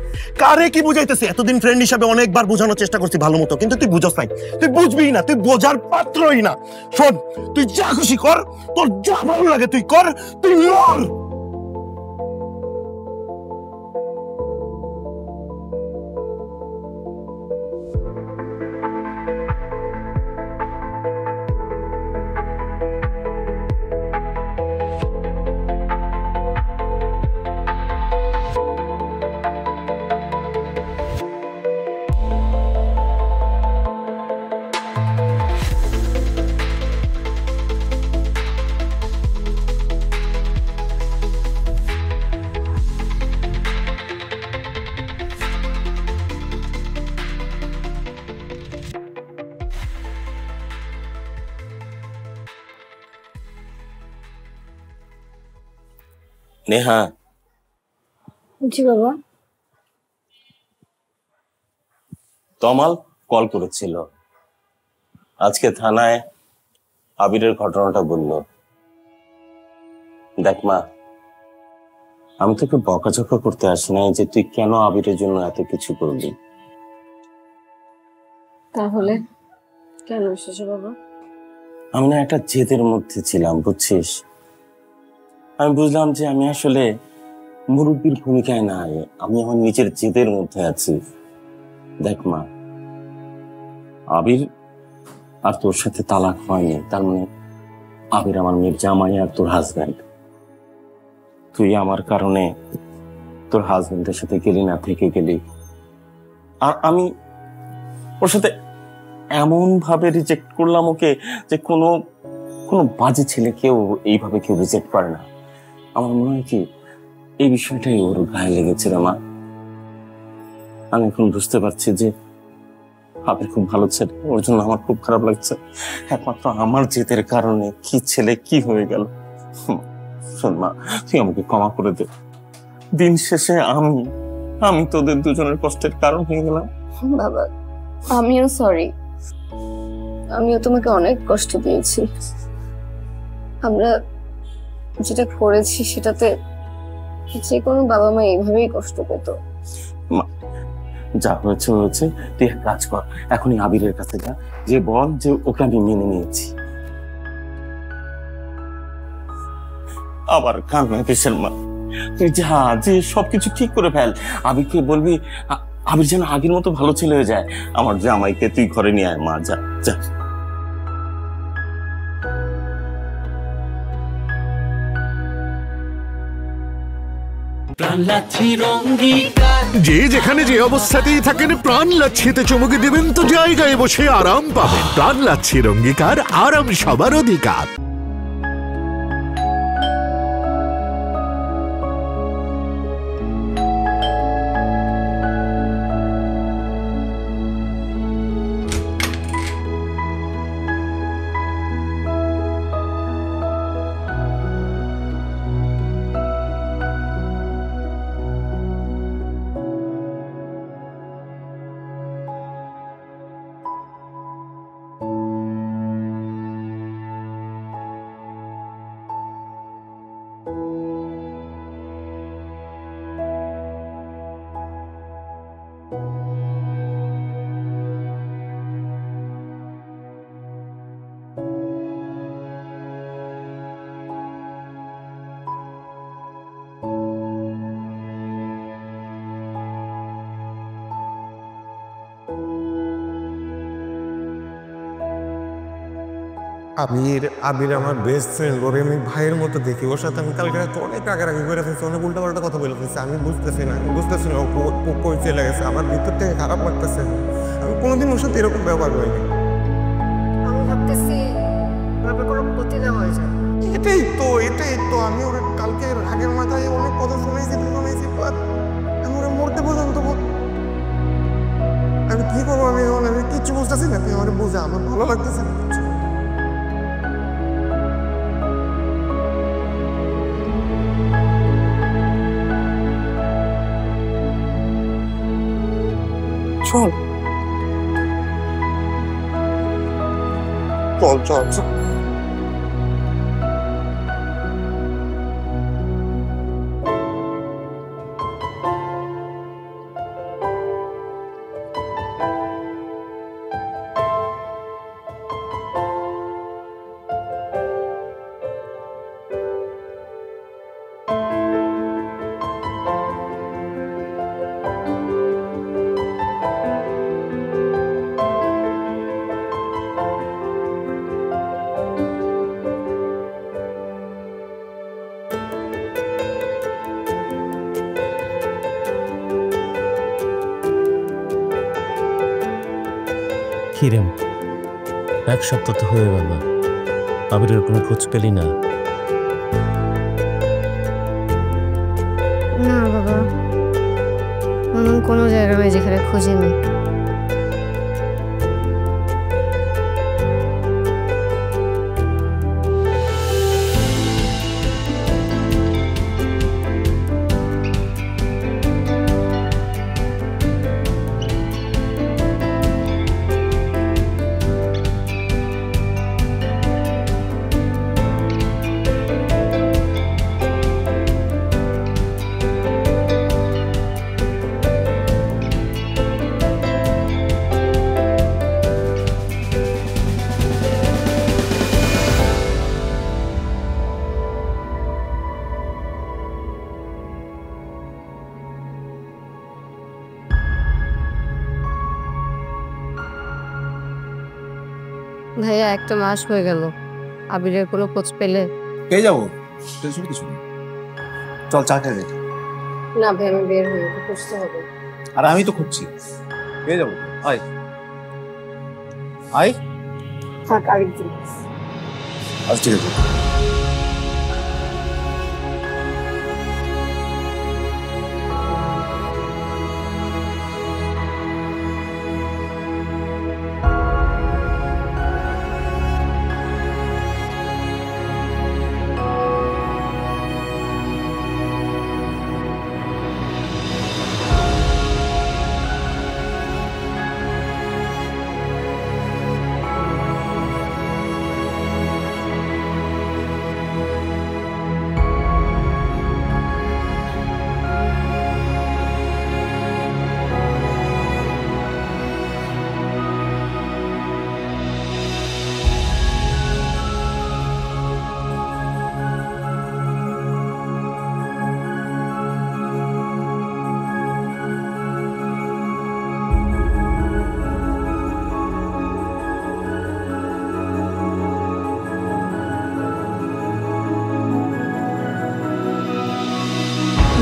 [SPEAKER 13] কারে কি বুঝাইতেছি? এতদিন ফ্রেন্ড হিসাবে অনেকবার বোঝানোর চেষ্টা করছি ভালো মতো, কিন্তু তুই বুঝস নাই, তুই বুঝবি না, তুই বোঝার পাত্রই না। শোন, তুই যা খুশি কর, তোর যা ভালো লাগে তুই কর, তুই মর।
[SPEAKER 2] নেহা,
[SPEAKER 9] জি বাবা।
[SPEAKER 2] তমাল কল করেছিল, আজকে থানায় আবিরের ঘটনাটা বলল। দেখ মা, আমি তোকে বকাঝকা করতে আসি নাই যে তুই কেন আবিরের জন্য এত কিছু করলি।
[SPEAKER 9] তাহলে কেন এসেছো বাবা?
[SPEAKER 2] আমি না একটা জেদের মধ্যে ছিলাম, বুঝছিস? আমি বুঝলাম যে আমি আসলে মুরব্বীর ভূমিকায় নাই, আমি আমার নিজের জেদের মধ্যে আছি। দেখ মা, আবির আর তোর সাথে তালাক হয়নি, তার মানে আবির আমার মেয়ের জামাই আর তোর হাজব্যান্ড। তুই আমার কারণে তোর হাজব্যান্ডের সাথে গেলি না, থেকে গেলি। আর আমি ওর সাথে এমন ভাবে রিজেক্ট করলাম ওকে যে কোনো বাজে ছেলে কেউ এইভাবে কেউ রিজেক্ট করে না। আমার মনে হয় কি এই বিষয়টাই ওর গায়ে লেগেছিল মা। আমি এখন বুঝতে পারছি যে আবির খুব ভালো ছেলে, ওর জন্য আমার খুব খারাপ লাগছে। একমাত্র আমার জেদের কারণে কি ছেলে কি হয়ে গেল। শোন মা, তুই আমাকে ক্ষমা করে দে। দিন শেষে আমি তোদের দুজনের কষ্টের কারণ হয়ে গেলাম।
[SPEAKER 9] বাবা, আমিও সরি, আমিও তোমাকে অনেক কষ্ট দিয়েছি। আমরা যেটা করেছি সেটাতে যে কোনো বাবা মা এইভাবেই কষ্ট পেত।
[SPEAKER 2] যা হয়েছে হয়েছে, তুই এক কাজ কর, এখনই আবিরের কাছে যা, যে বল যে ওকে আমি মেনে নিয়েছি। আবার কান্না কিসের মা? তুই যা, যে সবকিছু ঠিক করে ফেল। আবিরকে বলবি আবির যেন আগের মতো ভালো ছেলে হয়ে যায়। আমার জামাইকে তুই ঘরে নিয়ে আয় মা, যা যা।
[SPEAKER 7] যে যেখানে যে অবস্থাতেই থাকেন, প্রাণ লাচ্ছিতে চমকে দেবেন তো জায়গায় বসে আরাম পাবেন। প্রাণ লাচ্ছির অঙ্গীকার, আরাম সবার অধিকার।
[SPEAKER 13] আবির আমার বেস্ট ফ্রেন্ড, ওরে আমি ভাইয়ের মতো দেখি। ওর সাথে আমি কালকে রাতে অনেক রাগারাগি করে ফেলছি, অনেক উল্টাপাল্টা কথা বলে ফেলছি। আমি বুঝতেছি না ও কই চলে গেছে। আমার ভিতর থেকে খারাপ লাগতেছে।
[SPEAKER 10] আমি কোনোদিন ওর সাথে এরকম ব্যবহার করিনি।
[SPEAKER 4] আমি ভাবতেছি কোনো ক্ষতি না হয়ে যায়।
[SPEAKER 10] এটাই তো আমি ওর কালকে রাগের মাথায় অনেক কথা শুনেছি আমি ওরা মরতে পর্যন্ত আমি কি করবো, আমি কিচ্ছু বুঝতেছি না। তুই আমার বোঝা, আমার ভালো লাগতেছে না কিচ্ছু। চল চল চল চল।
[SPEAKER 5] কিরেম, এক সপ্তাহ তো হয়ে গেল, আবিরের কোনো খোঁজ পেলি না?
[SPEAKER 4] না বাবা, এমন কোনো জায়গা নেই যেখানে খুঁজিনি। ভাইয়া, একটা মাস হয়ে গেল, আবিরের কোনো খোঁজ পেলে?
[SPEAKER 15] পেয়ে যাবো, টেনশন কিছু নেই। চল চা খেয়ে যাই।
[SPEAKER 4] না ভাই, আমি বের হয়ে খুঁজতে হবে।
[SPEAKER 15] আর আমি তো খুঁজছি, পেয়ে যাবো। আয় আয়,
[SPEAKER 4] থাক আরেকদিন।
[SPEAKER 15] আচ্ছা ঠিক আছে।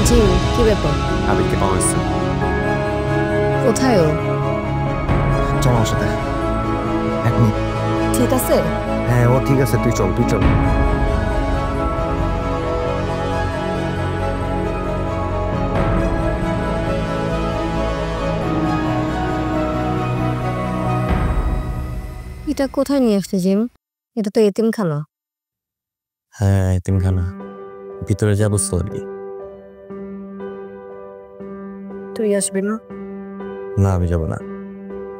[SPEAKER 4] জি, কি ব্যাপার?
[SPEAKER 16] আবিরকে পাওয়া যাচ্ছে।
[SPEAKER 4] কোথায় ও?
[SPEAKER 16] চল আমার সাথে, এক মিনিট।
[SPEAKER 4] ঠিক আছে?
[SPEAKER 16] হ্যাঁ ও ঠিক আছে, তুই চল তুই চল।
[SPEAKER 4] এটা কোথায় নিয়ে আসছে জিম? এটা তো এতিমখানা।
[SPEAKER 5] হ্যাঁ, এতিমখানা। ভিতরে যাবো সরি।
[SPEAKER 4] তুই আসবি না?
[SPEAKER 5] না, আমি যাব না।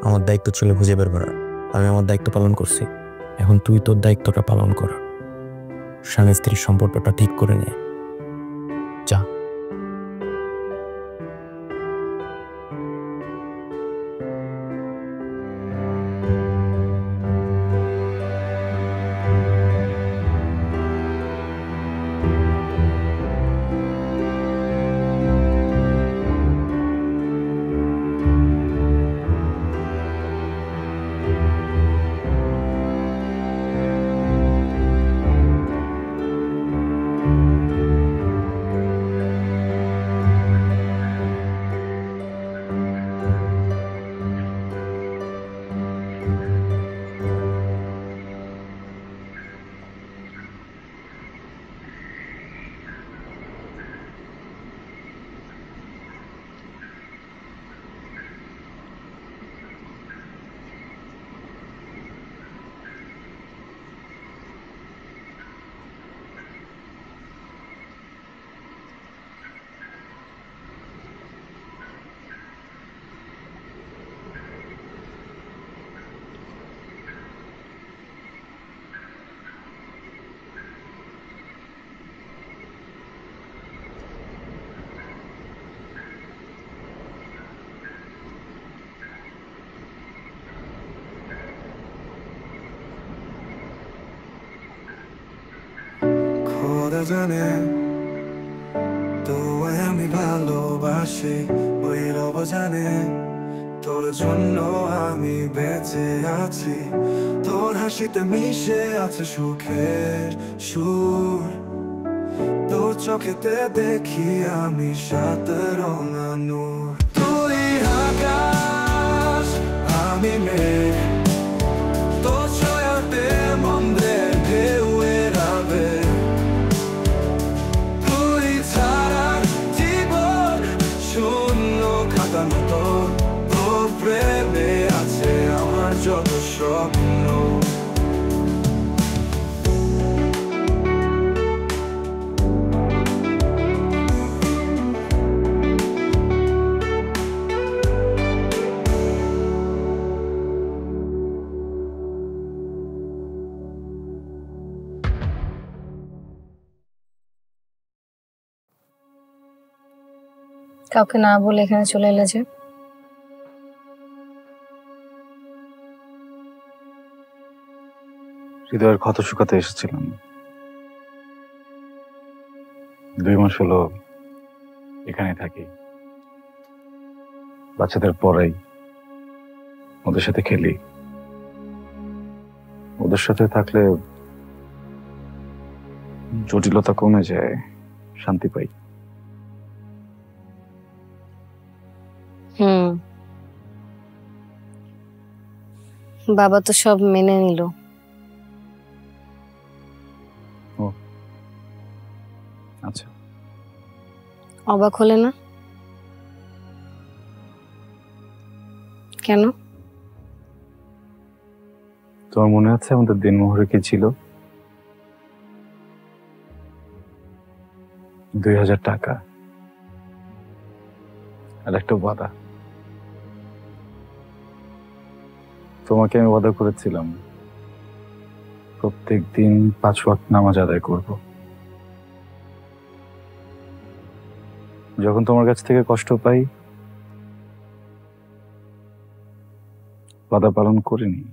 [SPEAKER 5] আমার দায়িত্ব ছিল খুঁজে বের করা, আমি আমার দায়িত্ব পালন করছি। এখন তুই তোর দায়িত্বটা পালন কর, স্বামী স্ত্রীর সম্পর্কটা ঠিক করে নে। যা।
[SPEAKER 6] খোদা জানে তো আমি ভালোবাসি ওই রব জানে তোর জন্য আমি বেঁচে আছি তোর হাসিতে মিশে আছে সুখের সুর তোর চোখেতে দেখি আমি সাত রঙা নূর তুই আকাশ আমি মেঘ তোর ছায়াতে মন্দের ঢেউ এড়াবে তুই ছাড়া জীবন শূন্য খাতার মতো তোর প্রেমে আছে আমার যত স্বপ্ন
[SPEAKER 9] কাউকে না বলে এখানে চলে এলে যে?
[SPEAKER 8] হৃদয়ের ক্ষত শুকাতে এসেছিলাম। 2 মাস হলো এখানে থাকি, বাচ্চাদের পড়াই, ওদের সাথে খেলি। ওদের সাথে থাকলে জটিলতা কমে যায়, শান্তি পাই।
[SPEAKER 9] বাবা তো সব মেনে নিল।
[SPEAKER 8] আচ্ছা,
[SPEAKER 9] অবাক হলে না? কেন?
[SPEAKER 8] তোমার মনে আছে আমাদের দিনমোহরে কি ছিল? 2000 টাকা আর একটা ওয়াদা। তোমাকে আমি ওয়াদা করেছিলাম প্রত্যেক দিন 5 ওয়াক্ত নামাজ আদায় করব। যখন তোমার কাছ থেকে কষ্ট পাই, ওয়াদা পালন করিনি।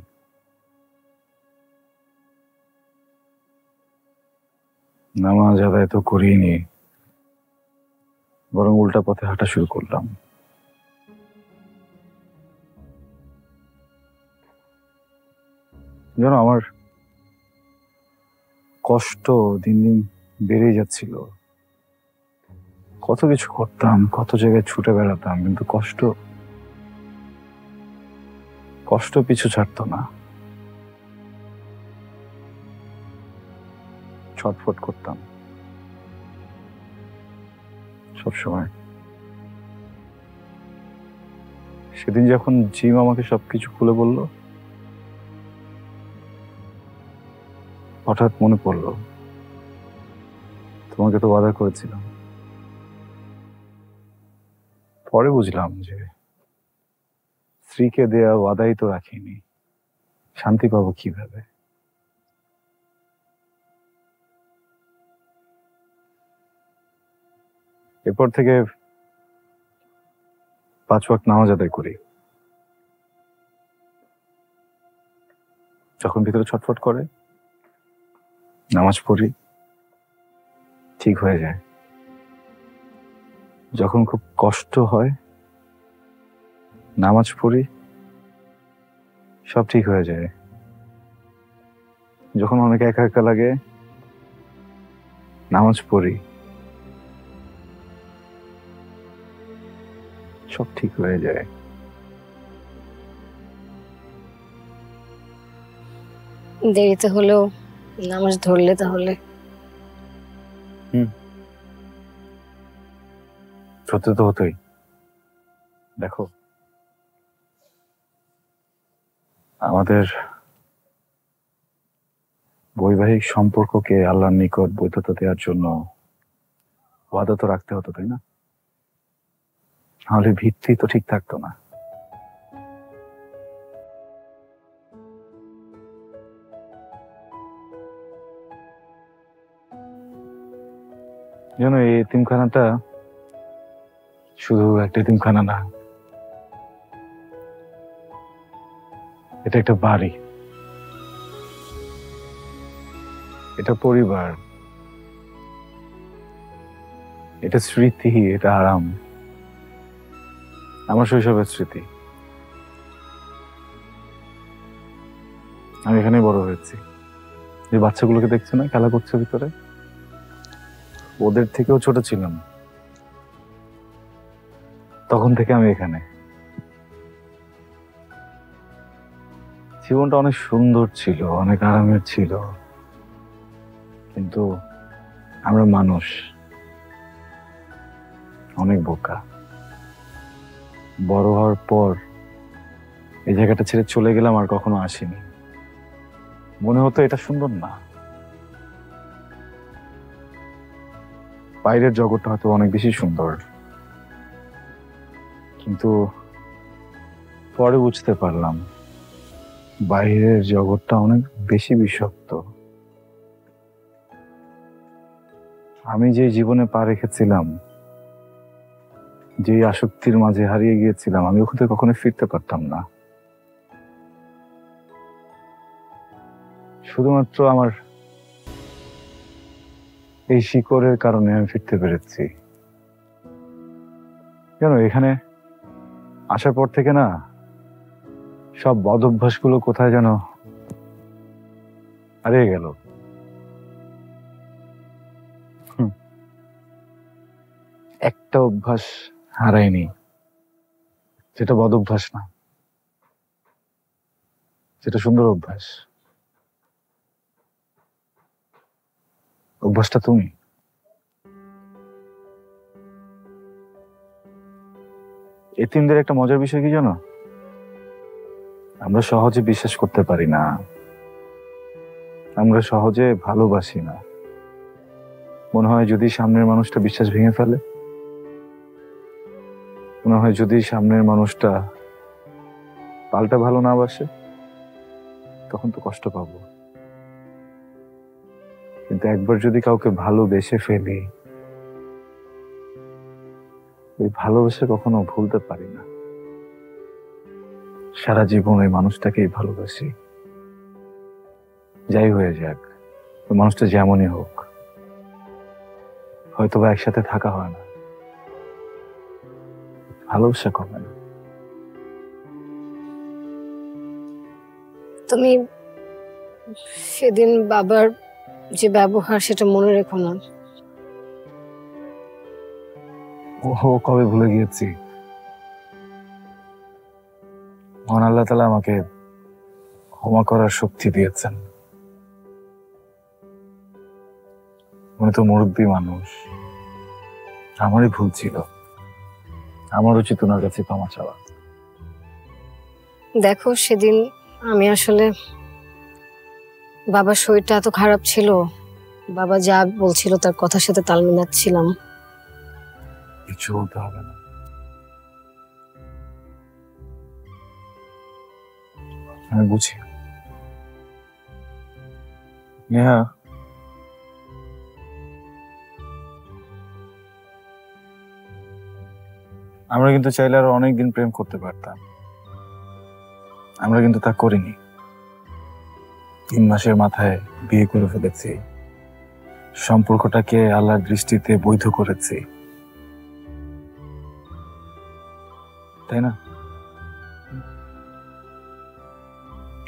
[SPEAKER 8] নামাজ আদায় তো করিনি, বরং উল্টা পথে হাঁটা শুরু করলাম। জানো, আমার কষ্ট দিন দিন বেড়েই যাচ্ছিল। কত কিছু করতাম, কত জায়গায় ছুটে বেড়াতাম, কিন্তু কষ্ট পিছু ছাড়তো না। ছটফট করতাম সবসময়। সেদিন যখন জিম আমাকে সবকিছু খুলে বলল, হঠাৎ মনে পড়লো তোমাকে তো ওয়াদা করেছিলাম। পরে বুঝলাম যে স্ত্রীকে দেয়া ওয়াদাই তো রাখিনি, শান্তি পাবো কিভাবে? এরপর থেকে 5 ওয়াক্ত নামাজ আদায় করি। যখন ভিতরে ছটফট করে নামাজ পড়ি, ঠিক হয়ে যায়। যখন খুব কষ্ট হয় নামাজ পড়ি, সব ঠিক হয়ে যায়। যখন অনেক একা একা লাগে নামাজ পড়ি, সব ঠিক হয়ে যায়।
[SPEAKER 9] দেরিতে হলেও নামাজ ধরলে তাহলে?
[SPEAKER 8] সত্যি তো হতোই। দেখো, আমাদের বৈবাহিক সম্পর্ককে আল্লাহর নিকট বৈধতা দেওয়ার জন্য ওয়াদা তো রাখতে হতো, তাই না? নাহলে ভিত্তি তো ঠিক থাকতো না। জানো, এই এতিমখানাটা শুধু একটা এতিমখানা না, এটা একটা বাড়ি, এটা পরিবার, এটা স্মৃতি, এটা আরাম, আমার শৈশবের স্মৃতি। আমি এখানেই বড় হয়েছি। যে বাচ্চাগুলোকে দেখছো না খেলা করছে ভিতরে, ওদের থেকেও ছোট ছিলাম তখন থেকে আমি এখানে। জীবনটা অনেক সুন্দর ছিল, অনেক আরামের ছিল, কিন্তু আমরা মানুষ অনেক বোকা। বড় হওয়ার পর এই জায়গাটা ছেড়ে চলে গেলাম, আর কখনো আসিনি। মনে হতো এটা সুন্দর না, বাইরের জগৎটা হয়তো অনেক বেশি সুন্দর, কিন্তু পরে বুঝতে পারলাম বাইরের জগৎটা অনেক বেশি বিষাক্ত। আমি যে জীবনে পা রেখেছিলাম, যে আসক্তির মাঝে হারিয়ে গিয়েছিলাম, আমি ওখানে কখনো ফিরতে পারতাম না। শুধুমাত্র আমার এই শিকড়ের কারণে আমি ফিরতে পেরেছি। কেন এখানে আসার পর থেকে না সব বদ অভ্যাসগুলো কোথায় যেন হারিয়ে গেল। একটা অভ্যাস হারায়নি, যেটা বদ অভ্যাস না, যেটা সুন্দর অভ্যাস। অভ্যাসটা তুমি। এতিমদের একটা মজার বিষয় কি জানো? আমরা সহজে বিশ্বাস করতে পারি না, আমরা সহজে ভালোবাসি না। মনে হয় যদি সামনের মানুষটা বিশ্বাস ভেঙে ফেলে, মনে হয় যদি সামনের মানুষটা পাল্টা ভালো না বাসে, তখন তো কষ্ট পাবো। কিন্তু একবার যদি কাউকে ভালোবেসে ফেলি, ওই ভালোবেসে কখনো ভুলতে পারি না। সারা জীবন ওই মানুষটাকেই ভালোবাসি, যাই হয়ে যাক, ওই মানুষটা যেমনই হোক। হয়তো বা একসাথে থাকা হয় না, ভালোবাসা কমে না।
[SPEAKER 9] তুমি সেদিন বাবার যে ব্যবহার, সেটা মনে রেখো না।
[SPEAKER 8] ও কবে ভুলে গিয়েছি। মহান আল্লাহ তাআলা আমাকে ক্ষমা করার শক্তি দিয়েছেন। উনি তো মুরব্বী মানুষ, আমারই ভুল ছিল, আমার উচিত ওনার কাছে ক্ষমা চাওয়া।
[SPEAKER 9] দেখো সেদিন আমি আসলে, বাবার শরীরটা এত খারাপ ছিল, বাবা যা বলছিল তার কথার সাথে তাল মিলাচ্ছিলাম।
[SPEAKER 8] কিছু বলতে হবে না, আমি বুঝি। নেহা, আমরা কিন্তু চাইলে আরো অনেকদিন প্রেম করতে পারতাম, আমরা কিন্তু তা করিনি। 3 মাসের মাথায় বিয়ে করে ফেলেছি, সম্পর্কটাকে আল্লাহর দৃষ্টিতে বৈধ করেছি, তাই না?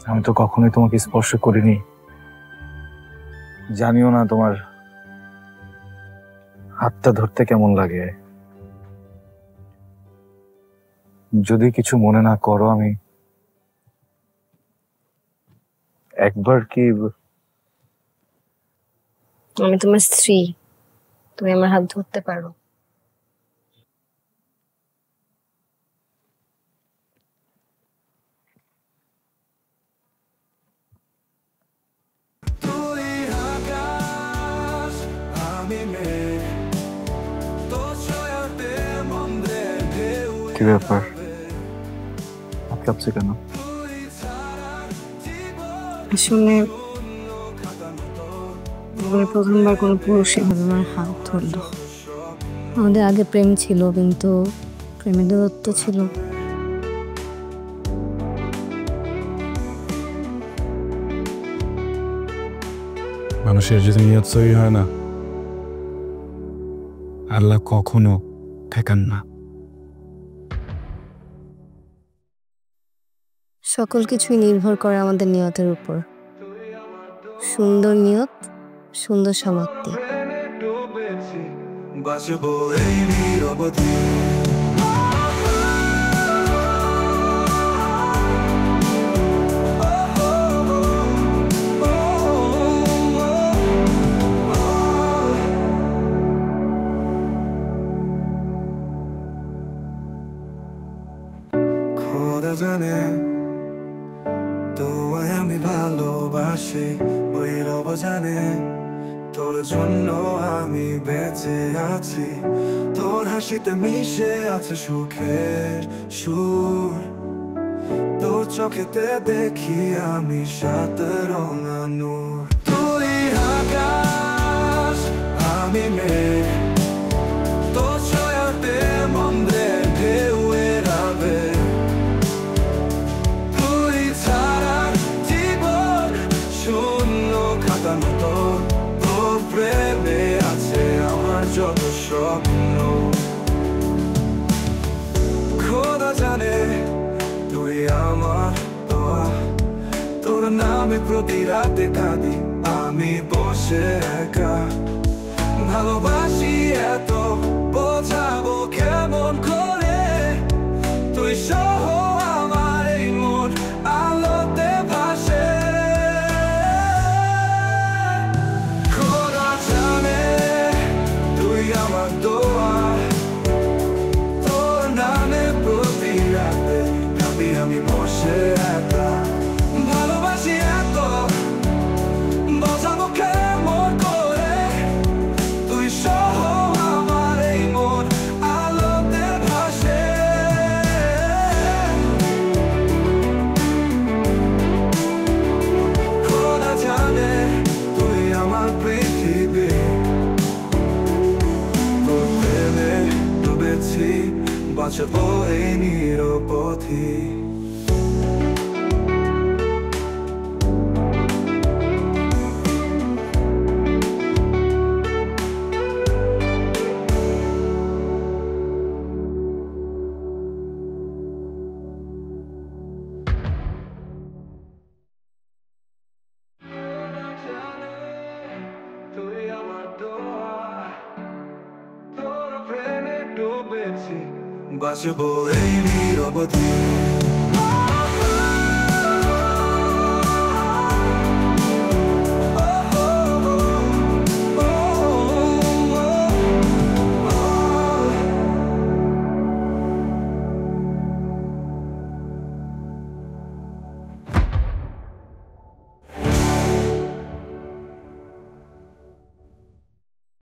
[SPEAKER 8] আমি তো কখনোই তোমাকে স্পর্শ করিনি, জানিও না তোমার হাতটা ধরতে কেমন লাগে। যদি কিছু মনে না করো, আমি একবার কি,
[SPEAKER 9] আমি তোমার স্ত্রী, তুমি আমার হাত ধরতে পারো।
[SPEAKER 8] কি ব্যাপার, হাত কাঁপছে কেন?
[SPEAKER 9] আসলে প্রথমবার কোনো পুরুষ এভাবে আমার হাত ধরলো।
[SPEAKER 4] আমাদের আগে প্রেম ছিল, কিন্তু প্রেমের দূরত্ব ছিল।
[SPEAKER 1] মানুষের যদি নিয়ত সহি হয় না,
[SPEAKER 17] আল্লাহ কখনো ঠেকান না।
[SPEAKER 4] সকল কিছুই নির্ভর করে আমাদের নিয়তের উপর। সুন্দর নিয়ত, সুন্দর সমাপ্তি।
[SPEAKER 6] বাঁচবো এই নীরবতা। খোদা জানে তোমায় আমি ভালোবাসি, ওই রব জানে তোর জন্য আমি বেঁচে আছি। তোর হাসিতে মিশে আছে সুখের সুর, তোর চোখেতে দেখি আমি সাত রঙা নূর। তুই আকাশ আমি মেঘ, তোর ছায়াতে মন্দের ঢেউ এড়াবে। তুই ছাড়া জীবন শূন্য খাতা মতো, তোর প্রেমে আছে আমার যত স্বপ্ন। খোদা জানে তুই আমার দোয়া, তোর নামে প্রতি রাতে কাঁদি আমি বসে একা। ভালোবাসি এত বোঝাবো কেমন করে, তুই সহ আমার এই মন আলোতে ভাসে। খোদা জানে তুই আমার দোয়া, তোর নামে প্রতি রাতে কাঁদি আমি বসে একা। ভালোবাসি এত বোঝাবো কেমন করে, তুই সহ আমার এই মন আলোতে ভাসে। খোদা জানে তুই আমার পৃথিবী, তোর প্রেমে ডুবেছি বাঁচবো এই নিরপথী। বাঁচবো এই নীরবতা।